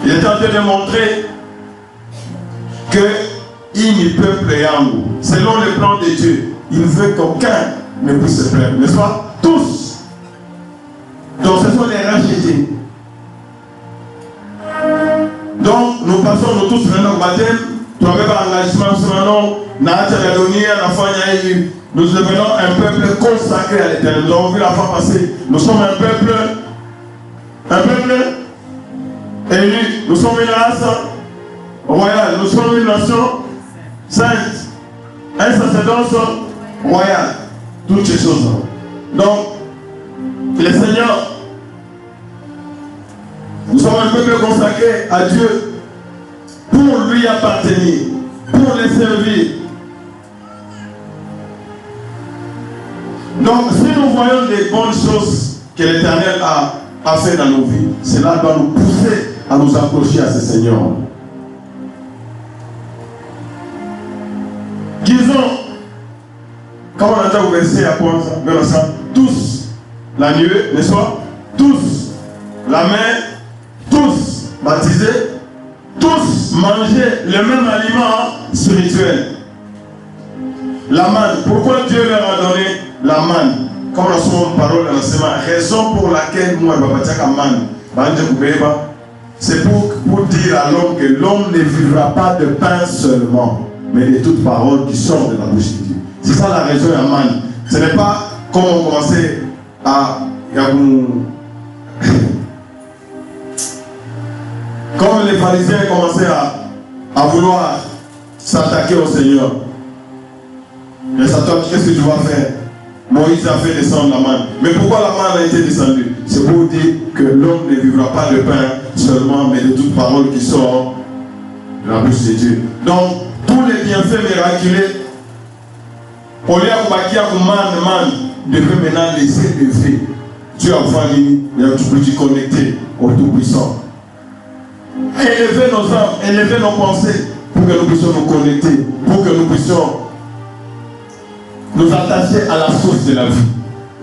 Il était en train de montrer que il peuple est en nous. Selon le plan de Dieu, il veut qu'aucun ne puisse se perdre. N'est-ce pas? Tous. Donc ce sont les rachetés. Donc nous passons nous tous maintenant au baptême. Tu avais un engagement nous devenons un peuple consacré à l'Éternel. Nous avons vu la fois passée. Nous sommes un peuple élu. Nous sommes une race royale. Nous sommes une nation sainte. Un sacerdoce royal. Toutes ces choses. Donc, le Seigneur, nous sommes un peuple consacré à Dieu pour lui appartenir, pour les servir. Donc, si nous voyons des bonnes choses que l'Éternel a fait dans nos vies, cela doit nous pousser à nous accrocher à ce Seigneur. Qu'ils ont, comme on entend au verset à quoi ça, tous la nuée, n'est-ce pas? Tous la mer, tous baptisés, tous manger le même aliment spirituel. La manne. Pourquoi Dieu leur a donné la manne? Comme la son parole dans l'enseignement, raison pour laquelle moi je vais bâtir la manne, c'est pour dire à l'homme que l'homme ne vivra pas de pain seulement, mais de toutes paroles qui sortent de la bouche de Dieu. C'est ça la raison de la manne. Ce n'est pas comme on commençait à comme les pharisiens commençaient à vouloir s'attaquer au Seigneur. Et Satan dit, qu'est-ce que tu vas faire? Moïse a fait descendre la manne. Mais pourquoi la manne a été descendue? C'est pour dire que l'homme ne vivra pas de pain seulement, mais de toute parole qui sort de la bouche de Dieu. Donc, tous les bienfaits miraculeux, au lieu de manne, devrait maintenant laisser lever. Dieu a fallu, il a tout petit connecté au Tout-Puissant. Élever nos âmes, élever nos pensées, pour que nous puissions nous connecter, pour que nous puissions nous attacher à la source de la vie.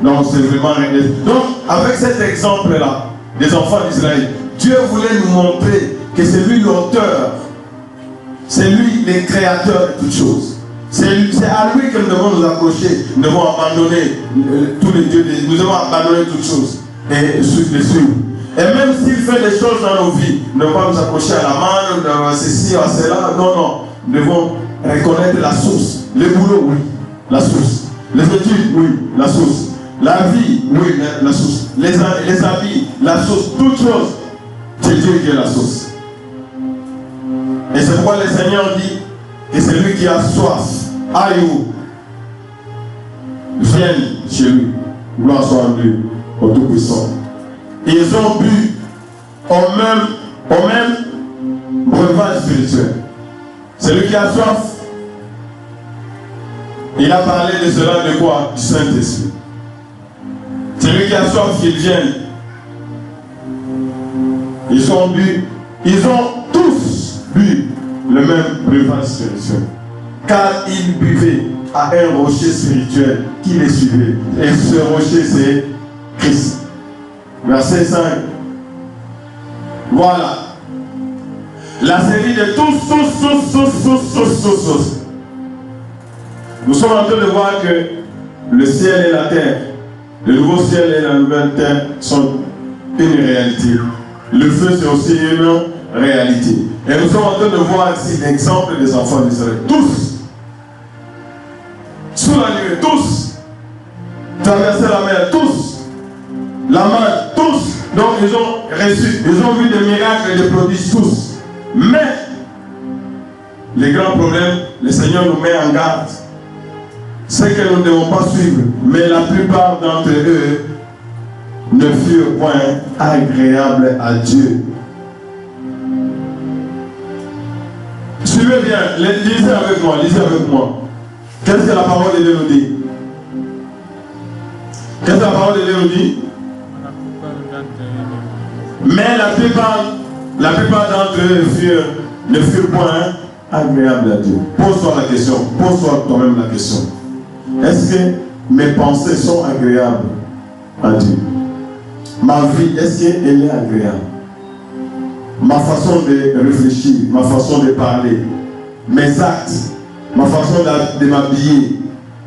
Donc c'est vraiment... Donc avec cet exemple-là, des enfants d'Israël, Dieu voulait nous montrer que c'est lui l'auteur, c'est lui le créateur de toutes choses. C'est à lui que nous devons nous accrocher, nous devons abandonner tous les dieux, nous devons abandonner toutes choses et suivre les suivre. Et même s'il fait des choses dans nos vies, nous ne devons pas nous accrocher à la manne, à ceci, à cela. Non, non. Nous devons reconnaître la source. Le boulot, oui, la source. Les études, oui, la source. La vie, oui, la source. Les habits, la source. Toutes choses, c'est Dieu qui est la source. Et c'est pourquoi le Seigneur dit que c'est lui qui a soif. Aïe, vienne chez lui. Gloire soit en Dieu, au Tout-Puissant. Ils ont bu au même breuvage spirituel. Celui qui a soif, il a parlé de cela de quoi? Du Saint-Esprit. Celui qui a soif, qu'il vienne. Ils ont tous bu le même breuvage spirituel. Car ils buvaient à un rocher spirituel qui les suivait. Et ce rocher, c'est Christ. Verset 5. Voilà. La série de tous. Nous sommes en train de voir que le ciel et la terre, le nouveau ciel et la nouvelle terre sont une réalité. Le feu, c'est aussi une réalité. Et nous sommes en train de voir ici l'exemple des enfants d'Israël. Tous. Sous la nuée, tous. Traverser la mer, tous. La mer, tous. Donc ils ont reçu, ils ont vu des miracles et des prodiges tous. Mais, les grands problèmes, le Seigneur nous met en garde. C'est que nous ne devons pas suivre. Mais la plupart d'entre eux ne furent point agréables à Dieu. Suivez bien, lisez avec moi, lisez avec moi. Qu'est-ce que la parole de Dieu nous dit? Qu'est-ce que la parole de Dieu nous dit? Mais la plupart d'entre eux ne furent point agréables à Dieu. Pose-toi la question, pose-toi toi-même la question. Est-ce que mes pensées sont agréables à Dieu? Ma vie, est-ce qu'elle est agréable? Ma façon de réfléchir, ma façon de parler, mes actes, ma façon de m'habiller,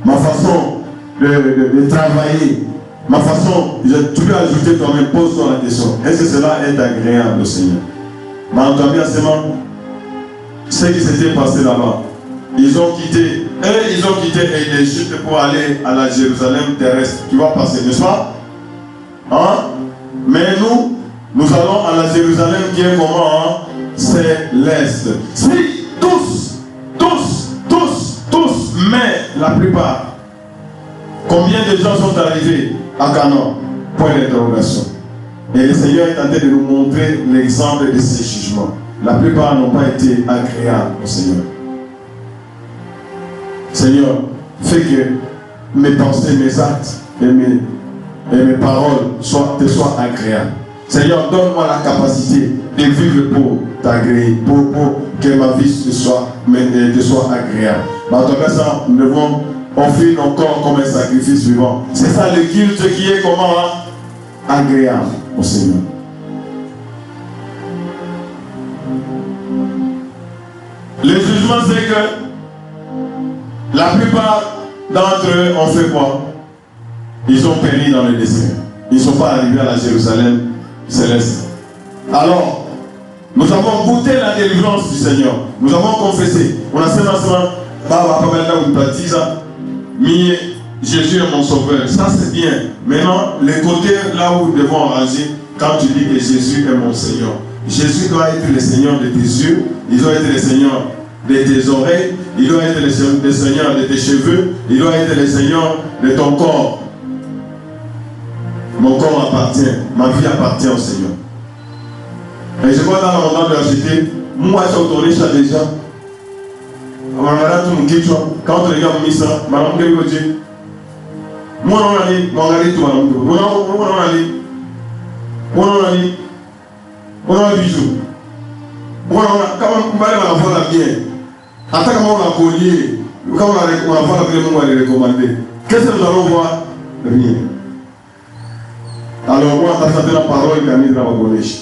ma façon de travailler, ma façon, tu peux ajouter toi-même, pose-toi la question. Est-ce que cela est agréable au Seigneur? Mais entendu ce qui s'était passé là-bas. Ils ont quitté l'Égypte pour aller à la Jérusalem terrestre qui va passer, n'est-ce pas? Hein? Mais nous allons à la Jérusalem qui est comment? Céleste. Si tous, mais la plupart, combien de gens sont arrivés à Canaan? Point d'interrogation. Et le Seigneur est en train de nous montrer l'exemple de ces jugements. La plupart n'ont pas été agréables au Seigneur. Seigneur, fais que mes pensées, mes actes et mes paroles te soient agréables. Seigneur, donne-moi la capacité de vivre pour t'agréer, pour que ma vie te soit agréable. Mais en tout cas, ça, nous devons offrir nos corps comme un sacrifice vivant. C'est ça le culte qui est comment? Agréable au Seigneur. Le jugement, c'est que la plupart d'entre eux ont fait quoi? Ils ont péri dans le désert. Ils ne sont pas arrivés à la Jérusalem céleste. Alors, nous avons goûté la délivrance du Seigneur. Nous avons confessé. On a seulement Jésus est mon sauveur. Ça c'est bien. Maintenant, les côtés là où nous devons arranger, quand tu dis que Jésus est mon Seigneur. Jésus doit être le Seigneur de tes yeux. Il doit être le Seigneur de tes oreilles. Il doit être le Seigneur de tes cheveux. Il doit être le Seigneur de ton corps. Mon corps appartient. Ma vie appartient au Seigneur. Et je vois dans le moment de l'acheter, moi j'ai autorisé ça déjà. Quand on regarde ça, madame Dieu, moi on a dit, on a dit tout, on a bijou. Quand on va la bien, attends comment on a collier, quand on va voir la bien, on va les recommander. Qu'est-ce que nous allons voir? Rien. Alors moi, on a fait la parole qui a mis dans la collège.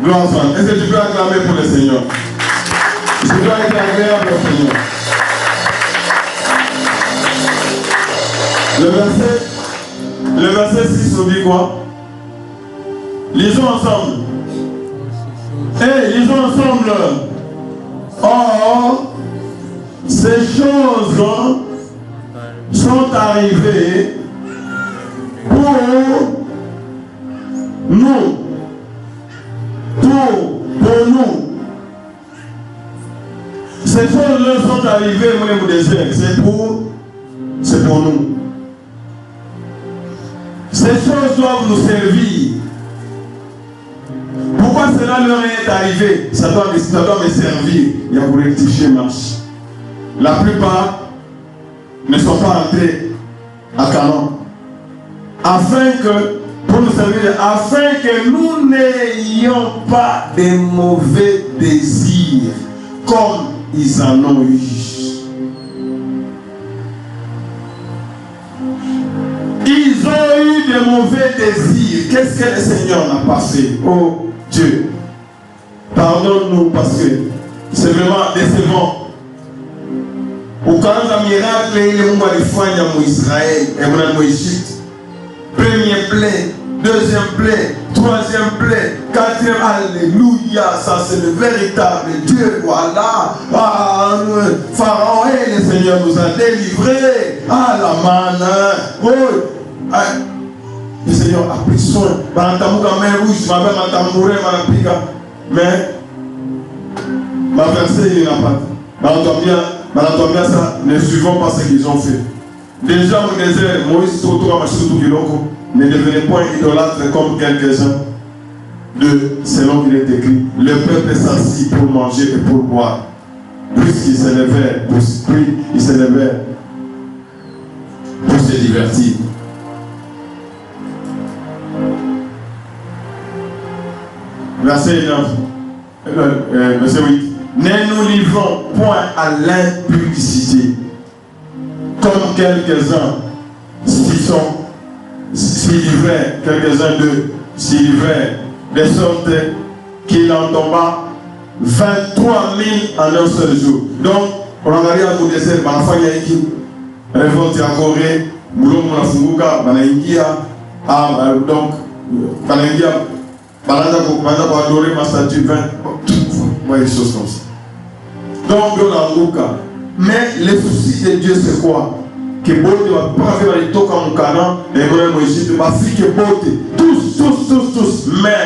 Gloire à Dieu. Est-ce que tu peux acclamer pour le Seigneur? Je dois être agréable au Seigneur. Le verset 6 nous dit quoi? Lisons ensemble. Lisons ensemble. Or, ces choses sont arrivées pour nous. Pour nous. Ces choses-là sont arrivées même au désert. C'est pour nous. Ces choses doivent nous servir. Pourquoi cela leur est arrivé? Ça doit me servir. Il y a pour rectifier marche. La plupart ne sont pas entrés à Canaan. Pour nous servir, afin que nous n'ayons pas de mauvais désirs comme ils en ont eu. Ils ont eu de mauvais désirs. Qu'est-ce que le Seigneur n'a pas fait? Oh Dieu, pardonne-nous parce que c'est vraiment décevant. Au cas où miracle, il est en Israël et en Égypte. Premier plaie, deuxième plaie, troisième plaie, Quatrième, alléluia, ça c'est le véritable Dieu, voilà. Ah, Pharaon et le Seigneur nous a délivrés. Ah, la manne. Oh, ah, le Seigneur a pris soin. Mais, ma verset, il n'y en a pas. Ça, ne suivons pas ce qu'ils ont fait. Déjà, on disait, Moïse, ne devenez point idolâtre comme quelques-uns. Selon qu'il est écrit, le peuple s'assit pour manger et pour boire. Puisqu'il s'élevait pour se divertir. Verset 9. Verset 8. Ne nous livrons point à l'impudicité, comme quelques-uns s'y livraient, quelques-uns d'eux s'y livraient, de sorte qu'il en tomba 23 000 en un seul jour. Donc, on a regardé à côté de cette révolte à Corée, Moulon Moulafunguka, Banaïngia, donc, Banaïngia, Balada pour adorer ma statue, 20, des choses comme ça. Donc, on a Mouka. Mais le souci de Dieu, c'est quoi? Que Bote va pas faire les tocs en Canaan, et moi, Égypte, ma fille, que Bote, tous, mais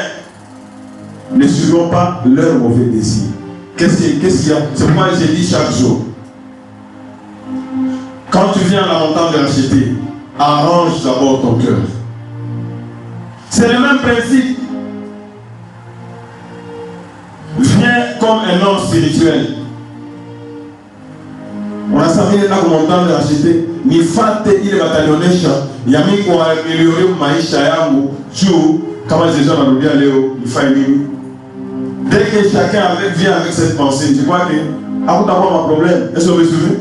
ne suivons pas leur mauvais désir. Qu'est-ce qu'il y a? C'est pourquoi j'ai dit chaque jour. Quand tu viens à la montagne de racheter, arrange d'abord ton cœur. C'est le même principe. Viens comme un homme spirituel. On a sami na montagne de racheter. Ni fate ile bataillonnesha. Yami kwa améliorer maisha yangu. Juu kama les gens vont bien Léo, il fait nini. Dès que chacun vient avec cette pensée, je crois que à vous d'avoir un problème. Est-ce que vous me suivez?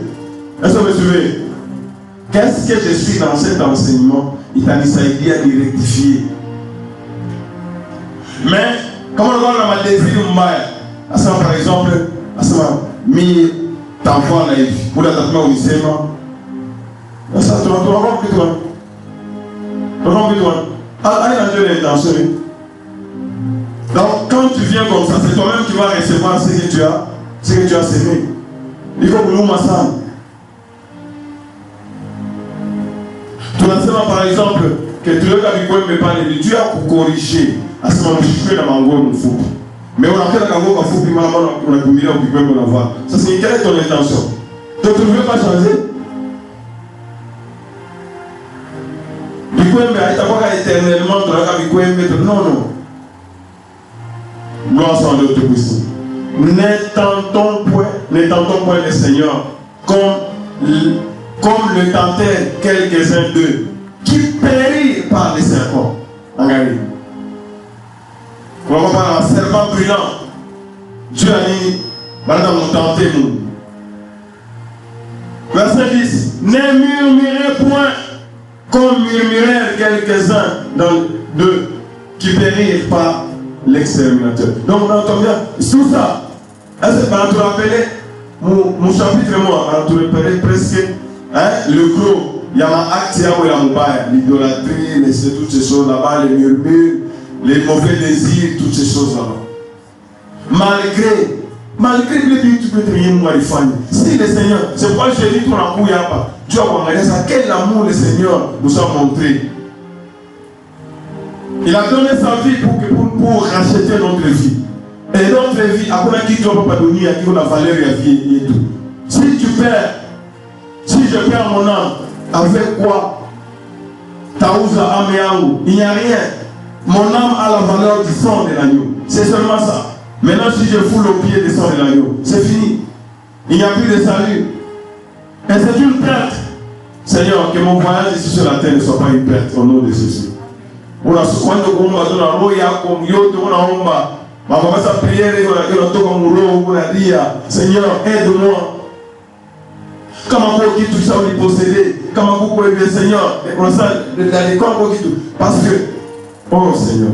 Est-ce que vous me suivez? Qu'est-ce que je suis dans cet enseignement? Il t'a dit ça, il dit à rectifier. Mais, comment on va le désir à ça, par exemple, à ça, mi t'envoie naïf, pour l'attachement au lycéma. Ça, tu vas voir plus toi. Tu vas voir plus toi. Allez, dans l'intention. Donc, quand tu viens comme ça, c'est toi-même qui vas recevoir ce que tu as semé. Il faut que nous massons. Tu vas par exemple, que tu ne pas de Dieu a corrigé à ce moment où je fais la mango de fou. Mais on a fait la mango de fou, puis on a commis au piquet pour l'avoir. Ça, c'est quelle est ton intention? Donc, tu ne veux pas changer? Éternellement, non. Gloire soit à notre Christ. Ne tentons point le Seigneur comme le tentèrent quelques-uns d'eux qui périrent par les serpents. Regardez. On va parler d'un serpent brûlant. Dieu a dit, maintenant nous tentons. Verset 10. Ne murmurez point comme murmurèrent quelques-uns d'eux qui périrent par l'exterminateur. Donc on entend bien tout ça. Est-ce que tu rappelles mon chapitre, moi, tu rappelles presque le gros. Il y a un acte où il y a l'idolâtrie, toutes ces choses là-bas, les murmures, les mauvais désirs, toutes ces choses là-bas. Malgré le but, tu peux te rien moi les familles. Si le Seigneur, c'est pourquoi je dis ton amour, il n'y a pas. Dieu a regardé ça. Quel amour le Seigneur nous a montré. Il a donné sa vie pour racheter notre vie. Et notre vie, après qui tu ne peux pas donner, à qui on a valeur et à vie et tout. Si tu perds, si je perds mon âme, avec quoi? Taouza Améaou, il n'y a rien. Mon âme a la valeur du sang de l'agneau. C'est seulement ça. Maintenant, si je fous le pied du sang de l'agneau, c'est fini. Il n'y a plus de salut. Et c'est une perte. Seigneur, que mon voyage ici sur la terre ne soit pas une perte au nom de Jésus. On a souvent de combat dans la roya comme yote on a omba. Ma maman sa prière et on a tout comme ro on a dit Seigneur aide-moi. Comment pour qui tout ça on est possédé? Comment pour le Seigneur? Et on ça dans les corps qui tout parce que oh Seigneur.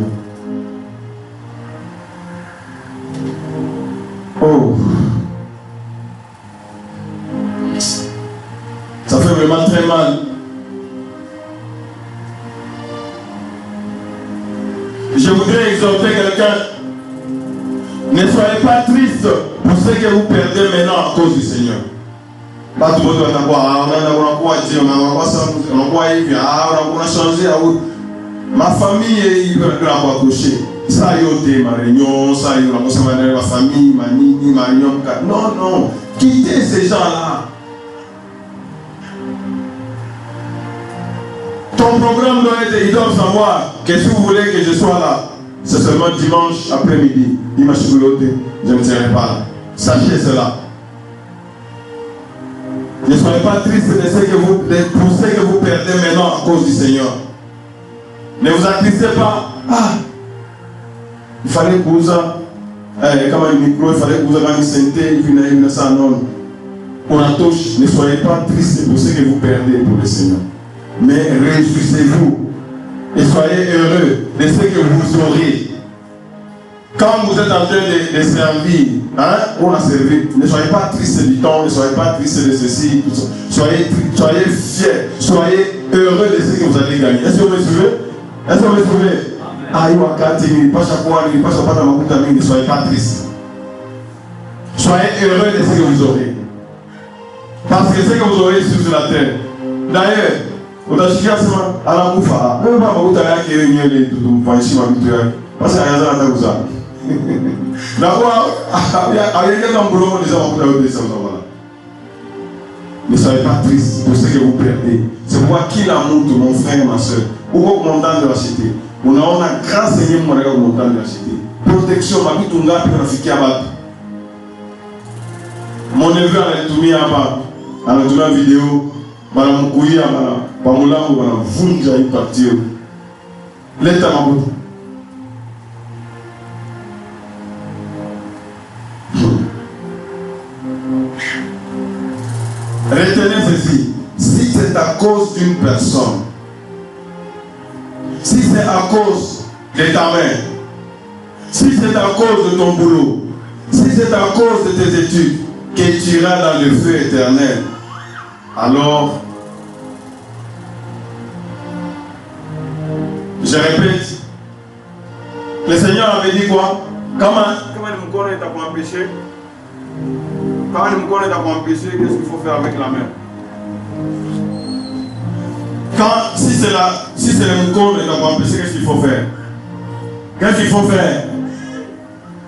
Oh. Ça fait vraiment très mal. Je voudrais exhorter quelqu'un. Ne soyez pas triste pour ce que vous perdez maintenant à cause du Seigneur. Pas tout le monde va t'avoir. On a changé. Ma famille est accrochée. Ça y est, ma réunion, ça y est, ma famille, ma nini, ma réunion. Non, non. Quittez ces gens-là. Ton programme doit être, ils doivent savoir que si vous voulez que je sois là, c'est seulement dimanche après-midi. Dimanche couloté, je ne serai pas là. Sachez cela. Ne soyez pas triste de ce que vous, pour ce que vous perdez maintenant à cause du Seigneur. Ne vous attristez pas. Ah, il fallait que vous comme un micro, il fallait que vous ayez une santé, il venait ça non. On la touche. Ne soyez pas triste pour ce que vous perdez pour le Seigneur. Mais réjouissez-vous et soyez heureux de ce que vous aurez. Quand vous êtes en train de servir, hein, on a servi. Ne soyez pas triste du temps, ne soyez pas triste de ceci, tout ça. Soyez fiers, soyez heureux de ce que vous allez gagner. Est-ce que vous me suivez? Est-ce que vous me suivez? Ne soyez pas triste. Soyez heureux de ce que vous aurez. Parce que ce que vous aurez sur la terre. D'ailleurs, vous avez dit à la moufa, même pas vous avez qui réunir les tout habituel. Parce qu'il y a rien à vous. D'abord, avec un boulot, on les a des ne soyez pas triste pour ce que vous perdez. C'est pourquoi qui la monte, mon frère, ma soeur. Ou vous montant de la cité. On a grand Seigneur, mon regard, montant de la cité. Protection, ma vie, tout le monde, puis on a fait mon neveu a tourné à bas. On a tourné en vidéo. Madame Kouya, madame Pamoula, madame Vunja, une partie. L'état m'a monté. Retenez ceci. Si c'est à cause d'une personne, si c'est à cause de ta mère, si c'est à cause de ton boulot, si c'est à cause de tes études que tu iras dans le feu éternel, alors, je répète, le Seigneur avait dit quoi? Comment nous connaître pour empêcher? Quand nous connaît pour empêcher, qu'est-ce qu'il faut faire avec la main? Si c'est le moucon pour empêcher, qu'est-ce qu'il faut faire? Qu'est-ce qu'il faut faire?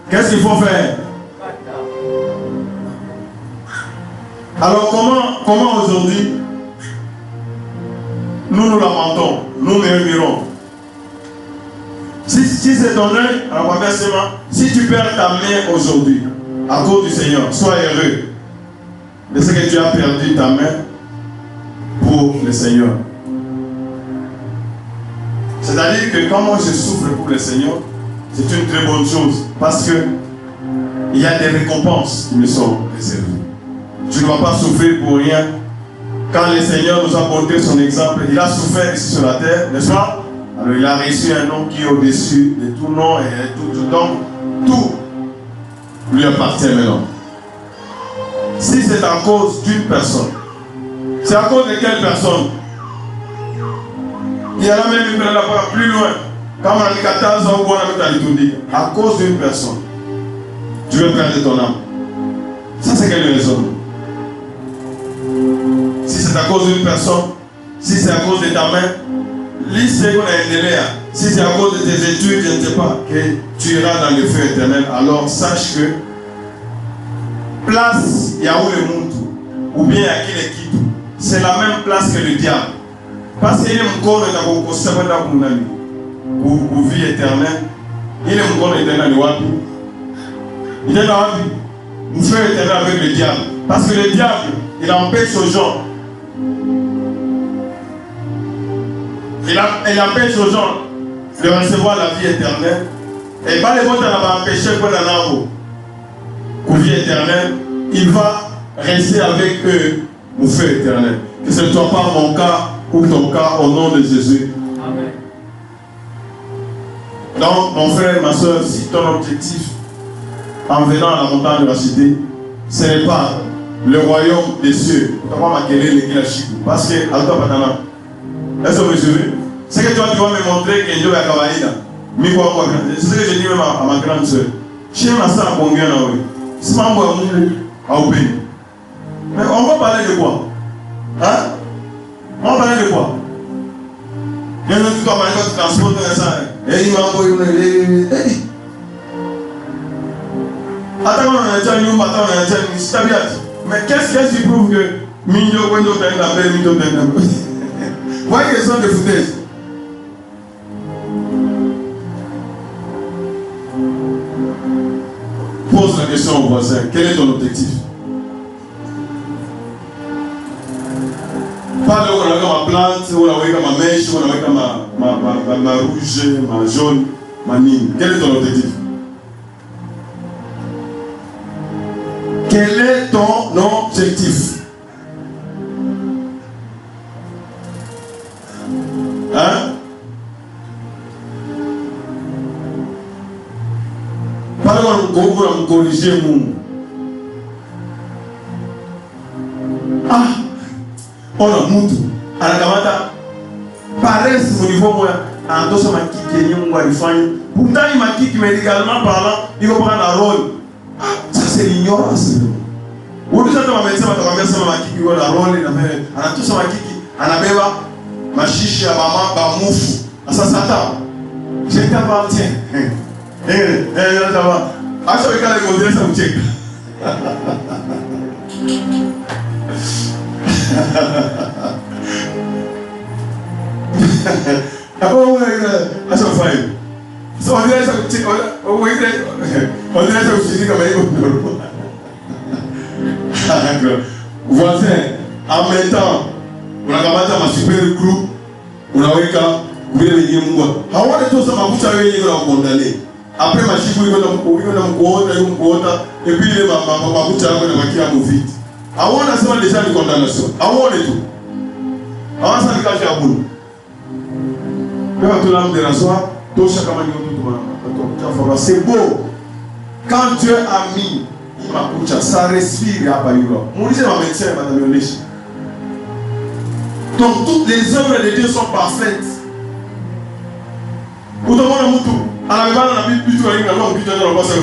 Qu'est-ce qu'il faut faire? Alors comment aujourd'hui nous lamentons, nous murmurons? Si c'est ton œil, alors si tu perds ta main aujourd'hui, à cause du Seigneur, sois heureux de ce que tu as perdu ta main pour le Seigneur. C'est-à-dire que quand moi je souffre pour le Seigneur, c'est une très bonne chose parce que il y a des récompenses qui me sont réservées. Tu ne vas pas souffrir pour rien. Quand le Seigneur nous a montré son exemple, il a souffert ici sur la terre, n'est-ce pas? Alors il a reçu un nom qui est au-dessus de tout nom et tout. Donc tout lui appartient maintenant. Si c'est à cause d'une personne, c'est à cause de quelle personne? Il y a la même une là-bas plus loin. Quand on a 14 ans, on a dit à cause d'une personne, tu veux perdre ton âme. Ça, c'est quelle raison? Si c'est à cause d'une personne, si c'est à cause de ta main, si c'est à cause de tes études, je ne sais pas, que tu iras dans le feu éternel, alors sache que place Yahou le monde, ou bien à qui l'équipe, c'est la même place que le diable. Parce qu'il est mon corps pour vie éternelle, il est mon corps éternel, il est là, nous faisons éternel avec le diable. Parce que le diable, il empêche aux gens. Il empêche aux gens de recevoir la vie éternelle. Et pas les autres va empêcher pour vie éternelle. Il va rester avec eux au feu éternel. Que ce ne soit pas mon cas ou ton cas au nom de Jésus. Amen. Donc, mon frère, ma soeur, si ton objectif en venant à la montagne de la cité, ce n'est pas le royaume des cieux. Parce que, est-ce que vous me suivez? C'est que toi, tu vas me montrer que Dieu est Kawaïda. C'est ce que j'ai dit même à ma grande soeur. Chez ma soeur, c'est pas moi à Open. Mais on va parler de quoi? Hein? On va parler de quoi? Il y a un autre qui va parler de transport, ça. Et il m'a envoyé. Attends, on a déjà une mais qu'est-ce qui prouve que Minyo Wendo Tenda Belle Minyo Tenda? Voyez les sons de foutaise. Pose la question au voisin. Quel est ton objectif? Pas de où on a ma plante, où on a ma mèche, où on a ma rouge, ma jaune, ma mine. Quel est ton objectif? Quel est ton objectif? Hein? Pas de me corriger, mon. Ah! On a mutu. À la camata. Paresse au niveau moi. En tout cas, ma kiki est mon guarifani. Pourtant, il m'a kiki médicalement parlant. Il va prendre un rôle. Ça c'est l'ignorance. Aujourd'hui, ça m'a médecin, ma kiki va la rôle. En tout cas, ma kiki. En abeba. Ma chichi à maman, ma moufou. Ça s'attend. J'ai t'appartiens. Ça va. À chaque fois que je ça me check. Oh, that's so fine. So, on dirait ça me check. On dirait ça me check comme il voisin, en même temps, on a commencé à ma super groupe. On a vu qu'à vous voulez venir moi. How are those ma bouche avec les condamnés? Après ma chiffre, il va me et puis ma bouche avec la maquille à mon vite. Avant on a seulement déjà une condamnation. Avant on est tout. Avant ça, il cache à bout. Tout l'âme de la soie, tout chacun m'a dit c'est beau. Quand Dieu a mis ma bouche, ça respire à Bayura. Mon disait ma médecin va te donner. Donc toutes les œuvres de Dieu sont parfaites. Vous demandez à Moutou, à la même la Bible, plutôt avec la langue, plutôt dans le passé.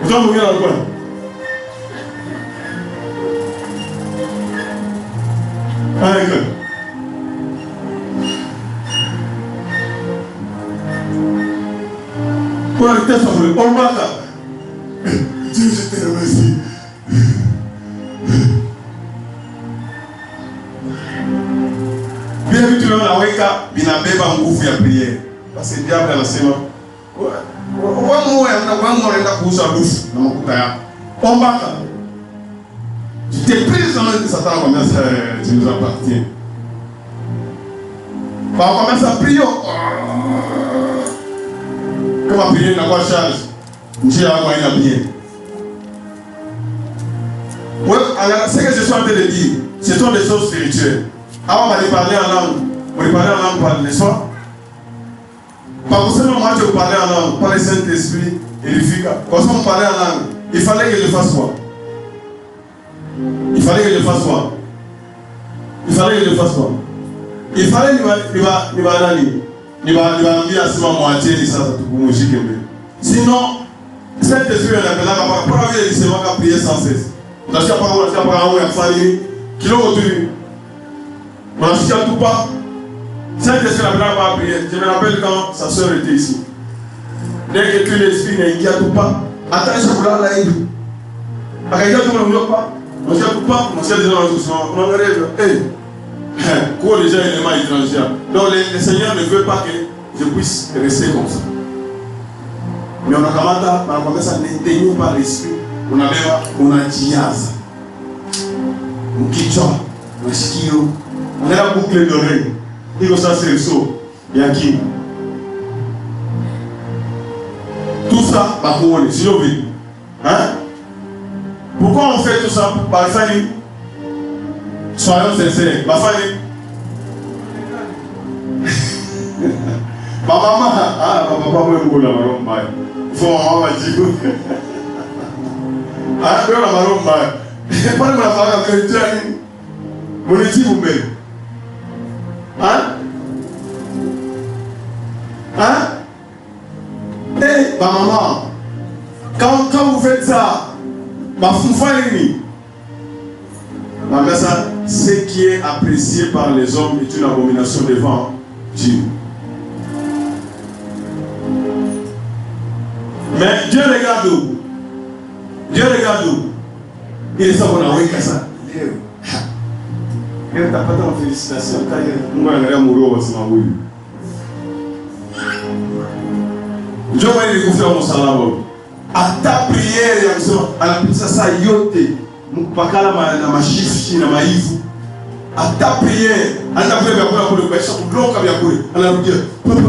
Vous demandez dans le coin. Avec eux. Pour la vitesse, on va Dieu, je te remercie. Bien vu, tu l'as weka, binabeba nguvu ya prière. Parce que diable anasema, wangu anaenda kuuza lufu na makuta yako. Ombaka. Tu t'es pris dans le Satan comme ça, tu nous appartiens. On commence à prier. Comme à prier n'a pas charge. Dieu a envoyé la prière. Ouais, alors ce que je suis en train de dire, ce sont des choses spirituelles. Avant, on va parler en langue. On va parler en langue par le soir. Pas forcément moi je parlais en langue, par le Saint-Esprit et le Fika. Quand on parlait en langue, il fallait que je fasse quoi? Il fallait que je fasse quoi? Il fallait que je fasse quoi? Il fallait que je dire à ce moitié de ça pour me chier. Sinon, Saint-Esprit on appelle là, pour avoir les seulement qu'à prier sans cesse. On a pas on a tout pas. Saint-Esprit n'a pas prié. Je me rappelle quand sa soeur était ici. Dès que tout l'esprit n'est tout pas. Attends, je vous l'ai dit. Après, tout le monde pas. On ne sait pas. On sait déjà on rêve. Quoi déjà un élément étranger. Donc le Seigneur ne veut pas que je puisse rester comme ça. Mais on a commencé à n'éteindre par l'esprit. On a diaz. On quitte. On skio. On a la boucle d'oreille. Il faut ça c'est le saut. Il y a qui? Tout ça, par contre, si on veut. Hein? Pourquoi on fait tout ça? Par famille. Soyons sincères. Ma famille. Ma maman. Ah, ma papa, moi, je vais la marron. Il faut maman m'a dit. Ah, je vais la marron. Pas de ma femme, je vais Vous le dites vous-même. Hein? Hein? Eh, ma maman, quand vous faites ça, ma foufaïni, ma mère, ça, ce qui est apprécié par les hommes est une abomination devant Dieu. Mais Dieu regarde où? Dieu regarde où? Il est ça qu'on a envoyé ça. Il n'a pas de félicitations. Il est amoureux de ma mouille. Je vais lui confier mon salaire. À ta prière, à la prière, ça yote. Mupakala ma chiffre, na maivu. À ta prière, à ta prière, pour le péché, pour l'eau comme il y a pour lui. Alors vous dire, papa.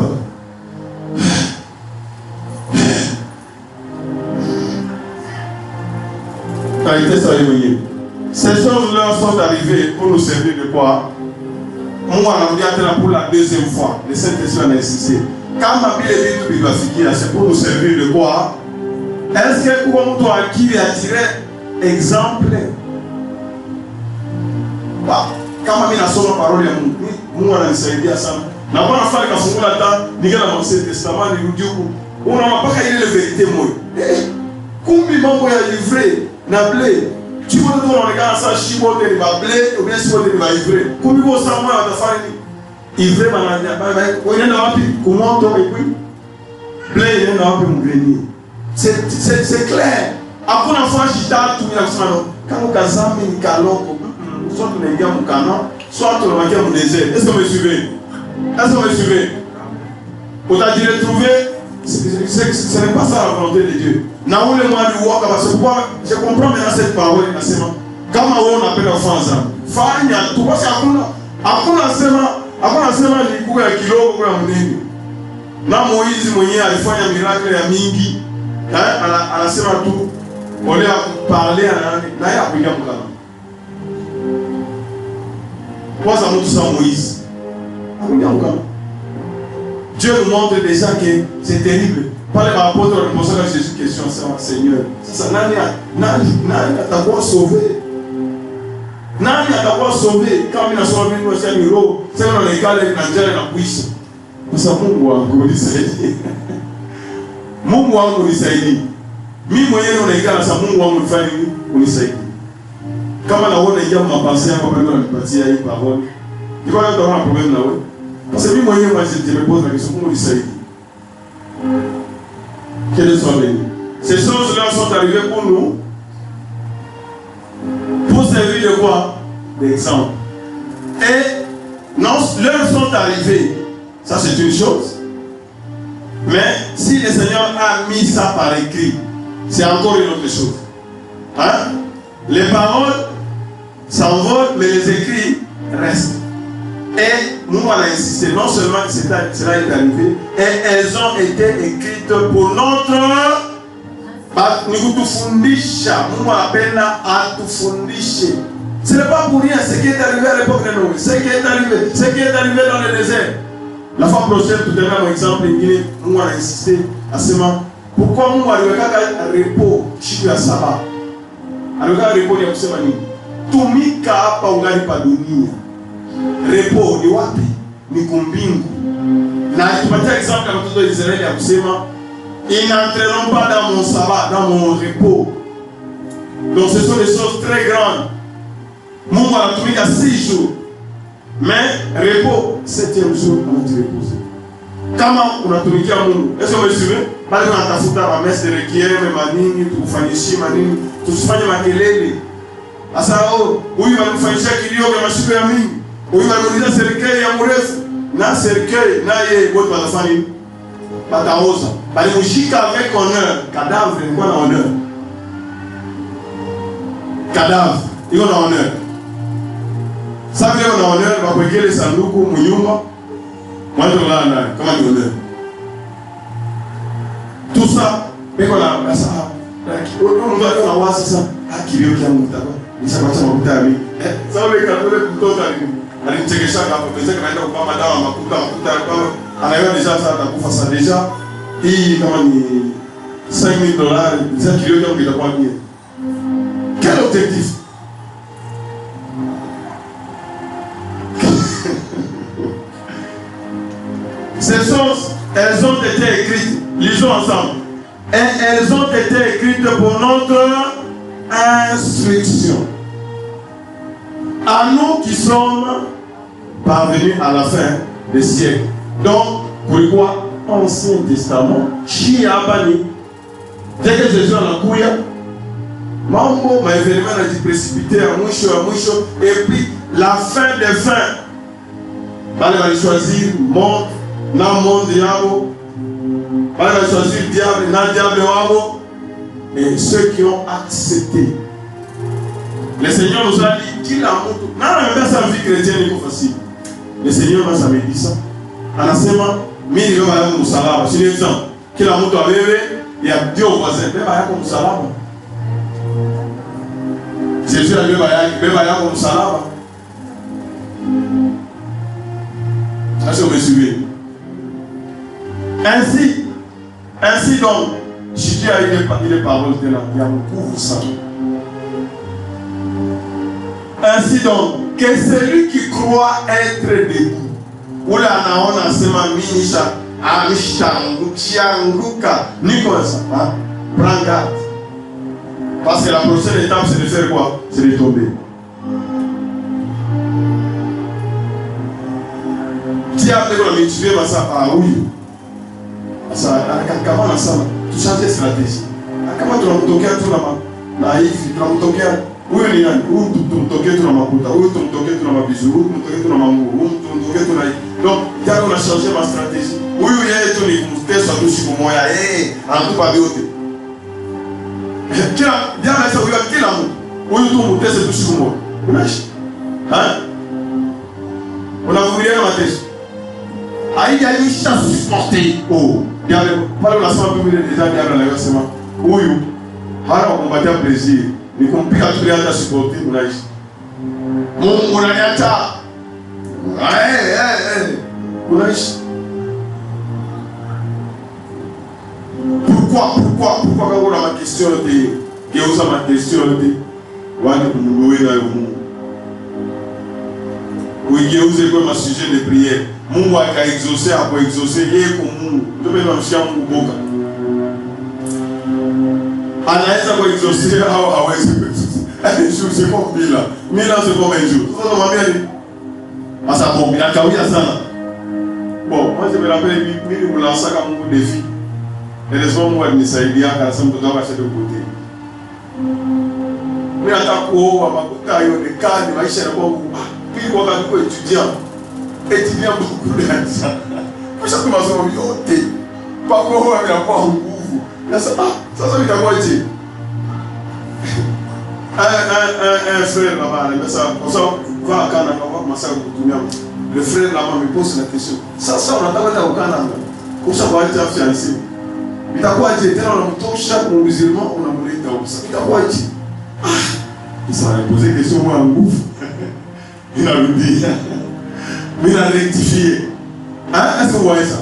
Ces choses-là sont arrivées pour nous servir de quoi? Moi, on a dit pour la deuxième fois. Le Saint-Esprit a insisté. Quand ma Bible est bibliographique, c'est pour nous servir de quoi? Est-ce que comme toi qui a tiré exemple? Quand ma Bible a son parole, moi, on a enseigné à ça. La bonne affaire quand on a temps, ni dans l'Ancien Testament, ni nous dit on n'a pas qu'à dire la vérité, moi. Combien de gens ont livré, n'a blé? Tu vois, on regarde ça, chibote, il va blé, ou bien chibote, il va livrer. Combien de gens ont livré? Ivré, il y a un comment on écoute? Blé, il y a un peu mon grenier. C'est clair. Après, on a fait un gita, tout le monde. Quand on a fait un calon, soit on a fait un canon, soit on a fait un désert. Est-ce que vous me suivez? Est-ce que vous me suivez? On a dit retrouver, ce n'est pas ça la volonté de Dieu. Naoul et moi, je comprends maintenant cette parole. Quand on appelle l'offense, Fanya, tu vois, c'est hakuna sema ni kuwa kidogo kwa mnene. Na Moizi mwenyewe alifanya miracle ya mingi. Anasema tu ole parler na yeye akuja mkana. Kwanza mtu sa Moïse. Akuja mkana. Dieu nous montre déjà que c'est terrible. Par les apôtres, on pose à Jésus question, Seigneur. Ça nani atakuwa sauvé? Nani atakuwa sauvé kama mimi nasoma mimi kwa sababu roho sema na ikale na njia na kuisha. Sasa Mungu wangu unisaidie. Mungu wangu unisaidie. Mimi mwenyewe unaikala sasa Mungu wangu nifanye nini? Unisaidie. Kama naona ingia mapenzi yako kwa nini unanipatia hii parole? Ni kwa nini una problem na wewe? Parce que mimi mwenyewe moi je me pose la question Mungu unisaidie. Qu'elles soient bénies. Ces choses-là sont arrivées pour nous. Pour servir de quoi? D'exemple. Et non, leurs sont arrivés. Ça c'est une chose. Mais si le Seigneur a mis ça par écrit, c'est encore une autre chose. Hein? Les paroles s'envolent, mais les écrits restent. Et nous on a insisté, non seulement que cela est arrivé, et elles ont été écrites pour notre nikutufundisha. Mungu anapenda atufundishe. Ce n'est pas pour rien ce qui est arrivé à l'époque de Noé, ce qui est arrivé dans le désert. La fois prochaine, tout à l'heure, un exemple, Mungu a insisté à ce moment. Pourquoi Mungu a repos siku ya saba? Aliweka repos ya kusema nini? Tumika hapa ungali pa dunia. Repos ni wapi? Ni kumbingu. Na tupatia exemple ya watoto wa Israeli ya kusema ils n'entreront pas dans mon sabbat, dans mon repos. Donc ce sont des choses très grandes. Mungu anatumika 6 jours. Mais repos, 7e jour, on dit reposer. Kama unatumikia Mungu, est-ce que vous me suivez? Bali unatafuta mamese de requiem, manini, tufanyishie manini, tusifanye makelele. Asa huyu anamfanyisha kilio kama siku ya mingi. Huyu anamuuliza serikali ya mrefu na serikali naye wote watafanya nini? Bataoza. Bali mshika avec honneur, cadavre ni kwa na honneur. Cadavre, iko na honneur. Sasa vile na honneur bakwekele sanduku munyumba. Mwanzo lana kama ni honneur. Tout ça, peko la ça. On va faire la wasa ça. Akilio kia mtaba. Nishabacha makuta ya mimi. Sasa wale katole kutoka alinichekesha hapo. Pesa kaenda kupamba dawa makuta kama anaelewa deja sasa atakufa sasa deja. Hii kama ni $5,000, ça qui lui donne bien. Quel objectif? Elles ont été écrites, lisons ensemble. Et elles ont été écrites pour notre instruction. À nous qui sommes parvenus à la fin des siècles. Donc, pourquoi Ancien Testament, Chiabani, dès que Jésus en a couillé, Mambo m'a événement a dit précipité à moucho, et puis la fin des fins. Allez, va choisir monde, dans monde diable. Allez, va choisir diable, dans diable. Et ceux qui ont accepté. Le Seigneur nous a dit qu'il a montré. Non, mais sa vie chrétienne est facile. Le Seigneur nous a dit ça. Anasema, mimi ndio baya msalaba. Si ni exemple. Kila mtu abebe ya Dieu voisin. Beba yako msalaba. Jésus a beba yako msalaba. Est-ce que vous me suivez? Ainsi donc, Jésus a eu les paroles de la vie, on couvre ça. Ainsi donc, que celui qui croit être debout, ou la naona sema minisha, amishangu, chianguka, ni comme ça, hein? Prends garde. Parce que la prochaine étape, c'est de faire quoi? C'est de tomber. Diable qu'on a mutué, ça, ah oui. Ça, comment on a ça? Tu changes de stratégie. Comment tu vas me toquer tout là-bas? Naïf, tu vas me toquer. Oui, il y a où tu me toquer tout là-bas, où tu me toquer tout là-bas, bisous, où tu me toquer tout là-bas, où tu me toquer tout là-bas. Donc, il y a qu'on a changé ma stratégie. Oui, il y a tout les mousquets, ça touche pour moi, en tout pas beauté. Qui a, bien là, ça vous a qui l'amour? Oui, tout le monde, ça touche pour moi. Vous lâchez? Hein? On a voulu dans ma tête. Ah, il y a une chasse supportée. Oh, diable, pas la semaine plus déjà diable la versement. Oui, alors on va dire plaisir. Ni kumpiga tu hata supporter unaishi. Mungu unaniacha. Unaishi. Pourquoi quand on a ma question de geuza ma question de wani kumuluwe na Mungu. Uigeuze kwa ma sujet de prière. Mungu akaexaucer hapo exaucer yeye kwa Mungu. Ndio mimi namshia Mungu boka. Anaweza kuexaucer au hawezi kuexaucer. C'est comme Mila. Mila c'est comme un jour. Ça m'a bien dit. Ah ça bon, il a kawia sana. Bon, moi je me rappelle mimi mulansaka Mungu défi. Heureusement moi nisaidia kanisa mtoto wake ashade kupotea. Mimi nataka kuoa makuta haionekani maisha yanakuwa ngumu. Pili wakati kwa étudiant beaucoup d'argent. Kisha kwa masomo yote. Pako huwa vinakuwa nguvu. Sasa sasa vitakuwa je? Un frère là-bas, mais ça, pour ça, va à Canada, on va commencer à continuer. Le frère là-bas me pose la question. Ça, on a d'abord au Canada. Pour ça, on va être fiancé. Il t'a quoi dit? On a monté chaque musulman, on a monté dans ça. Il t'a quoi dit? Il s'en a posé question, moi, en bouffe. Il a dit. Mais il a rectifié. Est-ce que vous voyez ça?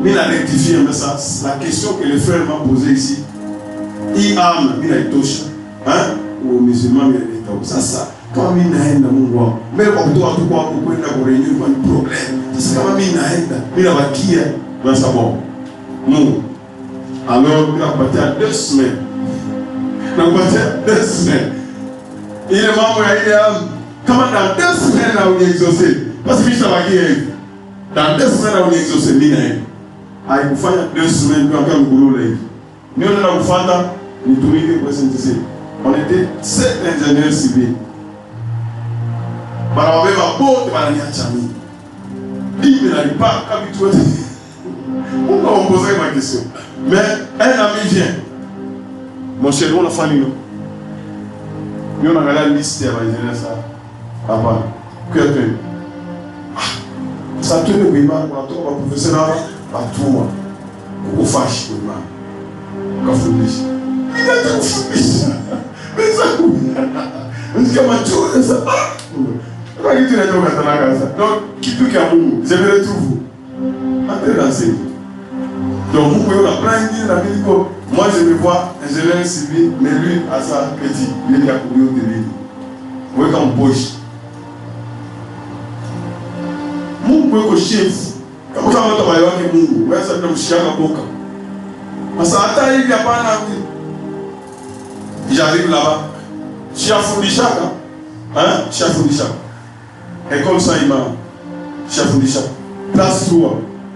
Mais il a rectifié, mais ça, la question que le frère m'a posée ici, il ame, il a touché. Hein? Ou musulman, il a dit, ça. Quand il n'a rien dans mon roi, mais quand tu as tout quoi, pour qu'il n'a pas réuni, il y a un problème. C'est quand il n'a rien, il a qui est dans sa mort. Non. Alors, il a parti à 2 semaines. Il a parti à 2 semaines. Il est membre, il est comment dans 2 semaines, là, on est exaucé. Parce que je savais qui est. Dans 2 semaines, on est exaucé. Ah, il faut faire 2 semaines, puis encore un boulot là. Nous, on a fait une tournée pour s'intéresser. On était 7 ingénieurs civils. On avait ma porte, on avait un chami. Il n'a pas habitué. On va me poser ma question. Mais un ami vient. Mon cher, on a fait nous. Nous, on a regardé la liste de l'ingénieur ça. Papa, que tu ça tourne oui, on a trouvé un professeur à tout. On fâche, on a fourni. Il a tout fourni. Mais ça, on dit comment tu ça. Pourquoi tu n'as pas ça? Donc, qui tout a mou, j'aimerais tout vous. Entrez dans ces. Donc, vous pouvez apprendre la vie. Moi, je me vois ingénieur civil, mais lui, à sa petit, il est à courir au télé. Vous voyez comme poche. Mungu yuko chef. Kama watu wake Mungu, wewe sasa mshaka boka. Sasa hata hivi hapana. J'arrive là-bas. Chafundishaka. Hein? Chafundishaka. École Saïma. Chafundishaka. Place 3.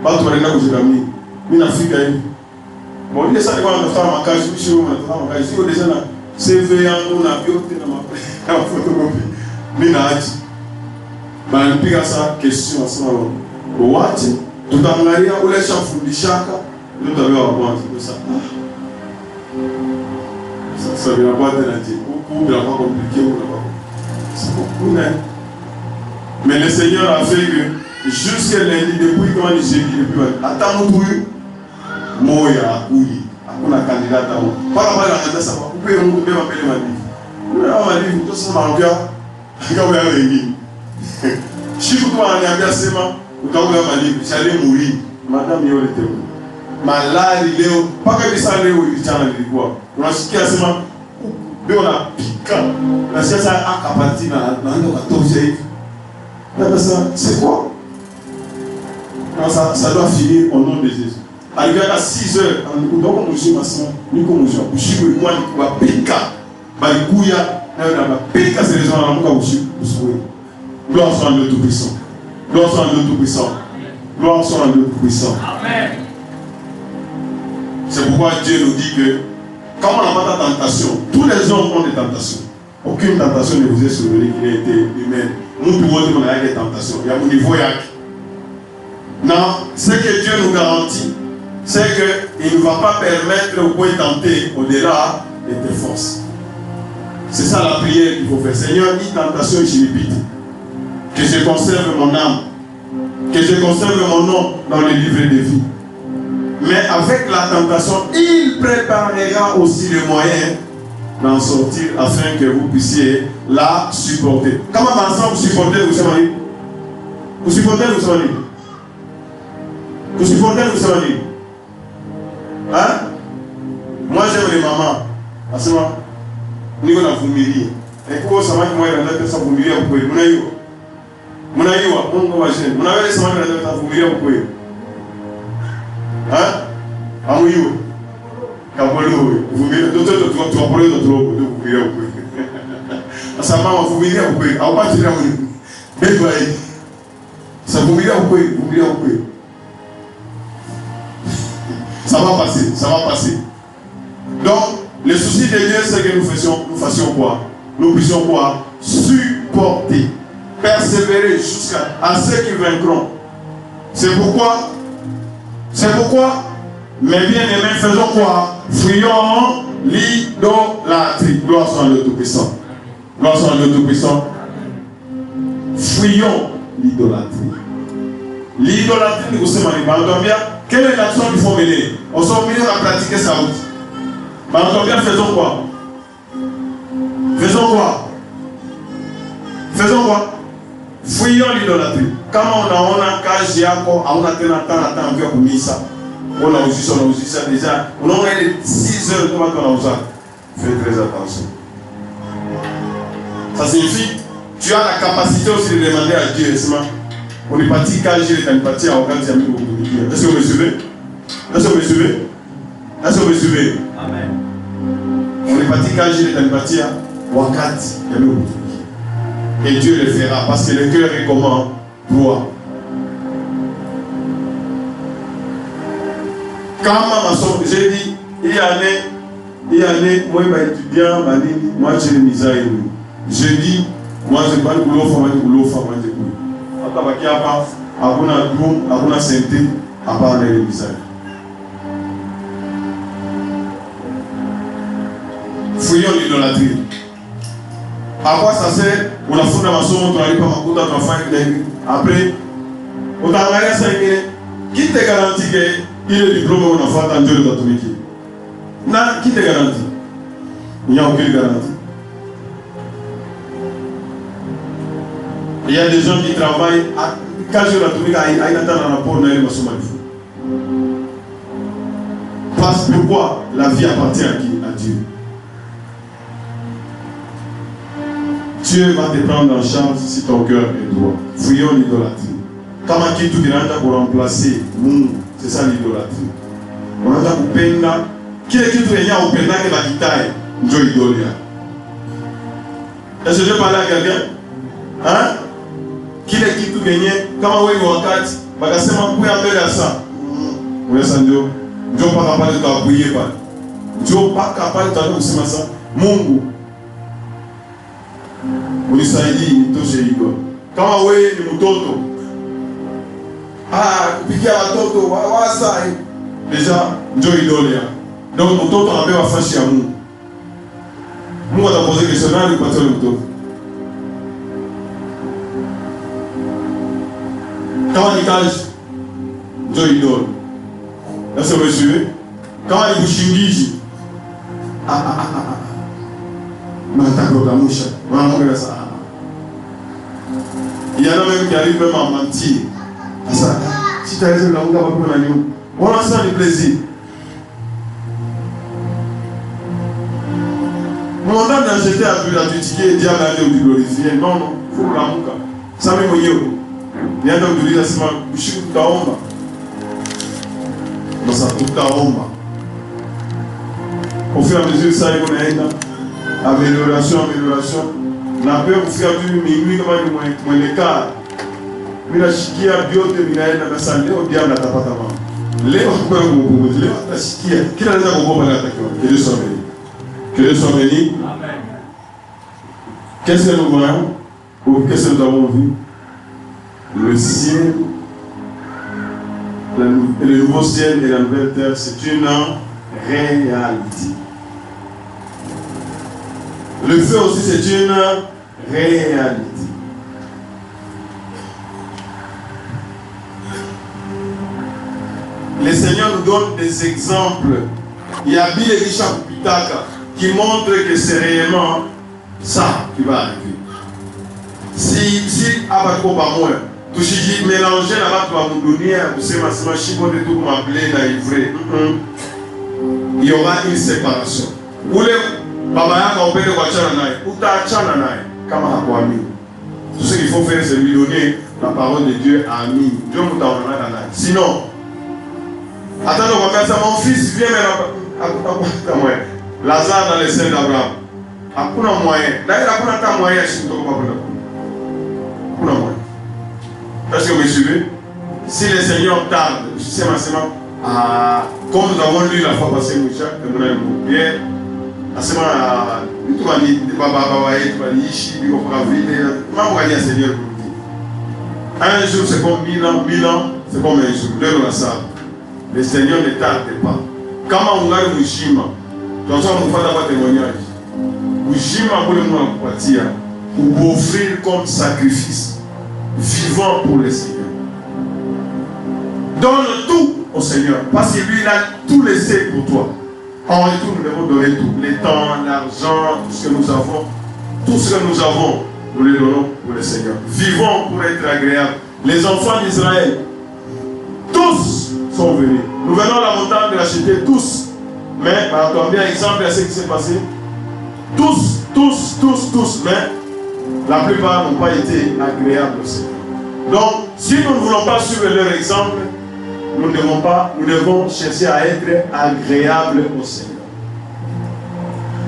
Watu wanaenda kujigamini. Mimi nafika hivi. Bon, ile sasa nilikuwa natafuta makazi, mimi natafuta makazi. Sio deja na CV yangu na vyote na photocopy. Mimi naachi. Bana nipiga saa question sana. Wote tutaangalia ule chafundishaka ndio tabia wa kwanza sasa. Sasa bila kwa tena huku bila kwa compliqué ou là. Mais le Seigneur a fait que jusqu'à lundi depuis quand j'ai dit depuis attends tout moya akuli hakuna kandidata huko. Para pale anataka kupe Mungu beba mbele madivu. Na madivu ndio sasa maongea kama ya wengine. Shiku tu ananiambia sema utakuwa madivu, chale muri. Madam yole teo. Malali leo mpaka hivi sasa leo ilichana nilikuwa unasikia sema leo napika na sasa akapati na naenda kutosha hivi na sasa c'est quoi ça doit finir au nom de Jésus. Arrivé à 6 heures donc mujima sana niko mujima ushiku ilikuwa ni kupika balikuya na bapika c'est les gens wanamuka ushiku uswe. Gloire soit à Dieu tout-puissant. Gloire soit à Dieu tout-puissant. Gloire soit à Dieu tout-puissant. Amen. C'est pourquoi Dieu nous dit que quand on n'a pas de tentation, tous les hommes ont des tentations. Aucune tentation ne vous est survenue qui n'a été humaine. Nous pouvons dire qu'on a des tentations. Il y a mon niveau yak. Non, ce que Dieu nous garantit, c'est qu'il ne va pas permettre au point tenter au-delà de tes forces. C'est ça la prière qu'il faut faire. Seigneur, dis tentation et je répète. Que je conserve mon âme. Que je conserve mon nom dans le livre de vie. Mais avec la tentation, il préparera aussi les moyens d'en sortir afin que vous puissiez la supporter. Comment ensemble vous supportez vous savez? Vous supportez vous savez? Vous supportez vous savez? Hein? Moi j'aime les mamans. À ce moment, nous avons voulu. Et quoi ça va que moi je vais faire voulu pour vous. Mon aïe, mon j'aime. Mon aïe, ça va que je vais faire voulu pour vous. Hein? Amouyou. Kabolo. Vous voulez d'autres tu vas parler d'autres vous voulez ça m'a vous voulez vous pouvez. On va dire vous. Mais quoi? Ça vous voulez vous voulez. Ça va passer, ça va passer. Donc, le souci de Dieu, c'est que nous fassions quoi? Nous puissions quoi? Supporter, persévérer jusqu'à ceux qui vaincront. C'est pourquoi, mes bien-aimés, faisons quoi? Fuyons l'idolâtrie. Gloire soit à Dieu Tout-Puissant. Gloire soit à Dieu Tout-Puissant. Fuyons l'idolâtrie. L'idolâtrie, nous sommes bien. Quelle est l'action qu'il faut mener? On s'est obligé à pratiquer sa route. Mais faisons quoi? Faisons quoi? Faisons quoi? Fuyons l'idolâtrie. Comment on a cagé encore, on a tenu un temps pour ça. On a aussi ça déjà. On a 6 heures comment on a usé. Faites très attention. Ça signifie tu as la capacité aussi de demander à Dieu. On est parti cager les parti à organes amis pour vous. Est-ce que vous me suivez? Est-ce que vous me suivez? Est-ce que vous me suivez? Amen. On est parti cager les parti à Wakati. Et Dieu le fera parce que le cœur est comment? Droit. Quand ma soeur, j'ai dit, il y a année, moi je suis étudiant, moi j'ai mis ça. J'ai dit, moi je ne pas de boulot, moi je boulot, moi je boulot. Atabaki hapa hakuna sente hapana ile misali. Fuyons l'idolâtrie. À quoi ça sert? Unafunga masomo tunalipa makuta tunafanya hivi. Après utaangalia sasa ingine qui te garantit que ile diplôme unafuata ndio utatumiki. Na qui te garantit? Il n'y a aucune garantie. Il y a des gens qui travaillent à 4 jours à tout à il attend un rapport dans les maçons. Parce que pourquoi la vie appartient à qui? À Dieu. Dieu va te prendre en charge si ton cœur est droit. Fuyons l'idolâtrie. Kama kitu kinaanza kuremplacer Mungu, c'est ça l'idolâtrie. Unaanza kupenda kile kitu yenye upendake na kitai, ndio idolia. Est-ce que je parle à quelqu'un? Hein? Kile kitu yenye kama wewe wakati bakasema kuya mbele ya saa. Wewe ndio paka pale tutakuye pale. Ndio paka pale tutakusema sasa, Mungu unisaidie nitoshe hilo. Kama wewe ni mtoto, kupigia watoto waza deja ndio idolia. Donc mtoto anapewa fashi ya Mungu. Mungu atapoze questionnaire kwa tole mtoto. Kama ni kazi ndio idole. Est-ce que vous suivez? Kama ni kushingiji Matakokamusha. Il y en a même qui arrivent même à mentir. Ça, si tu as raison, on va pas nous. On a ça du plaisir. Mon temps d'acheter à plus la critiquer et dire à Dieu de glorifier. Non, non, il faut que la mouka. Ça me moye. Il y a donc de dire ça, je suis tout à omba. Non, ça tout à omba. Au fur et à mesure, ça y est, on a amélioration. Na peur kufika tu mimi kama ni mwelekeo. Mimi nashikia biote minaenda na sasa leo dia mnatapata mama. Leo kwa Mungu leo atashikia. Kila anaweza kuomba na atakiwa. Que Dieu soit béni. Que Dieu soit béni. Amen. Qu'est-ce que nous voyons? Ou qu'est-ce que nous avons vu? Le ciel, le nouveau ciel et la nouvelle terre, c'est une réalité. Le feu aussi, c'est une réalité. Le Seigneur nous donne des exemples. Il y a Bill et Richard Pitaka qui montrent que c'est réellement ça qui va arriver. Si Abako Bamoua, tu dis mélanger la bas pour nous donner, vous savez, ma chibon de tout m'appeler na livré. Il y aura une séparation. Vous voulez Baba yako upende kuachana naye, utaachana naye kama hakuamini. Tout ce qu'il faut faire, c'est lui donner la parole de Dieu à Amin. Dieu mutaonana naye. Sinon, attends, on va dire mon fils, viens maintenant. Lazare dans les scènes d'Abraham. Hakuna moyen. D'ailleurs, hakuna ta moyen si tu ne comprends pas. Hakuna moyen. Est-ce que vous me suivez? Si le Seigneur tarde, c'est comme nous avons lu la fois passée, Moucha, bien. Asema mtu bani baba yetu baliishi biko kwa vile mambo gani ya Seigneur kurudi. Un jour c'est comme 1000 ans, c'est comme un jour. Leo na saa. Le Seigneur ne tarde pas. Kama ungali mshima, tunasoma mfano kwa témoignage. Mshima kule Mungu anakupatia, offrir comme sacrifice vivant pour le Seigneur. Donne tout au Seigneur parce que lui il a tout laissé pour toi. En retour, nous devons donner tout. Le temps, l'argent, tout ce que nous avons. Tout ce que nous avons, nous le donnons pour le Seigneur. Vivons pour être agréables. Les enfants d'Israël, tous sont venus. Nous venons à la montagne de l'acheter, tous. Mais, attendez un exemple à ce qui s'est passé. Tous. Mais, la plupart n'ont pas été agréables au Seigneur. Donc, si nous ne voulons pas suivre leur exemple, nous devons chercher à être agréables au Seigneur.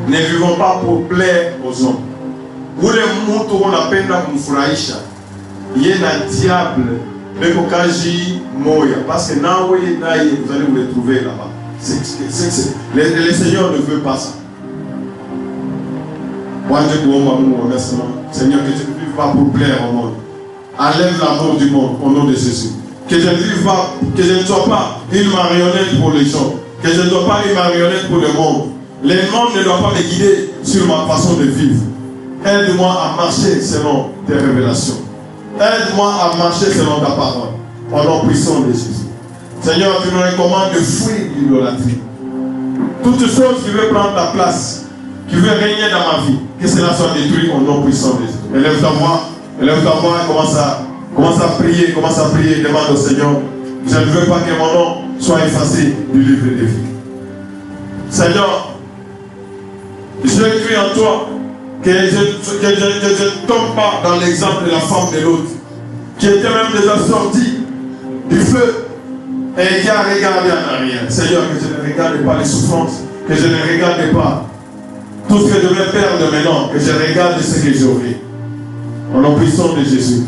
Ne vivons pas pour plaire aux hommes. Vous les moutons qu'on appelle la moufraïcha. Il y a un diable, mais Kokaji Moya. Parce que vous allez vous les trouver là-bas. Le Seigneur ne veut pas ça. Seigneur, que tu ne vives pas pour plaire au monde. Enlève l'amour du monde au nom de Jésus. Que je ne sois pas une marionnette pour les gens. Que je ne sois pas une marionnette pour le monde. Le monde ne doit pas me guider sur ma façon de vivre. Aide-moi à marcher selon tes révélations. Aide-moi à marcher selon ta parole. Au nom puissant de Jésus. Seigneur, tu nous recommandes de fuir l'idolâtrie. Toute chose qui veut prendre ta place, qui veut régner dans ma vie, que cela soit détruit au nom puissant de Jésus. Élève ta voix et commence à prier, demande au Seigneur. Je ne veux pas que mon nom soit effacé du livre de vie. Seigneur, je crie en toi que je ne tombe pas dans l'exemple de la femme de l'autre, qui était même déjà sorti du feu et qui a regardé en arrière. Seigneur, que je ne regarde pas les souffrances, que je ne regarde pas tout ce que je vais perdre maintenant, que je regarde ce que j'aurai. Au nom puissant de Jésus.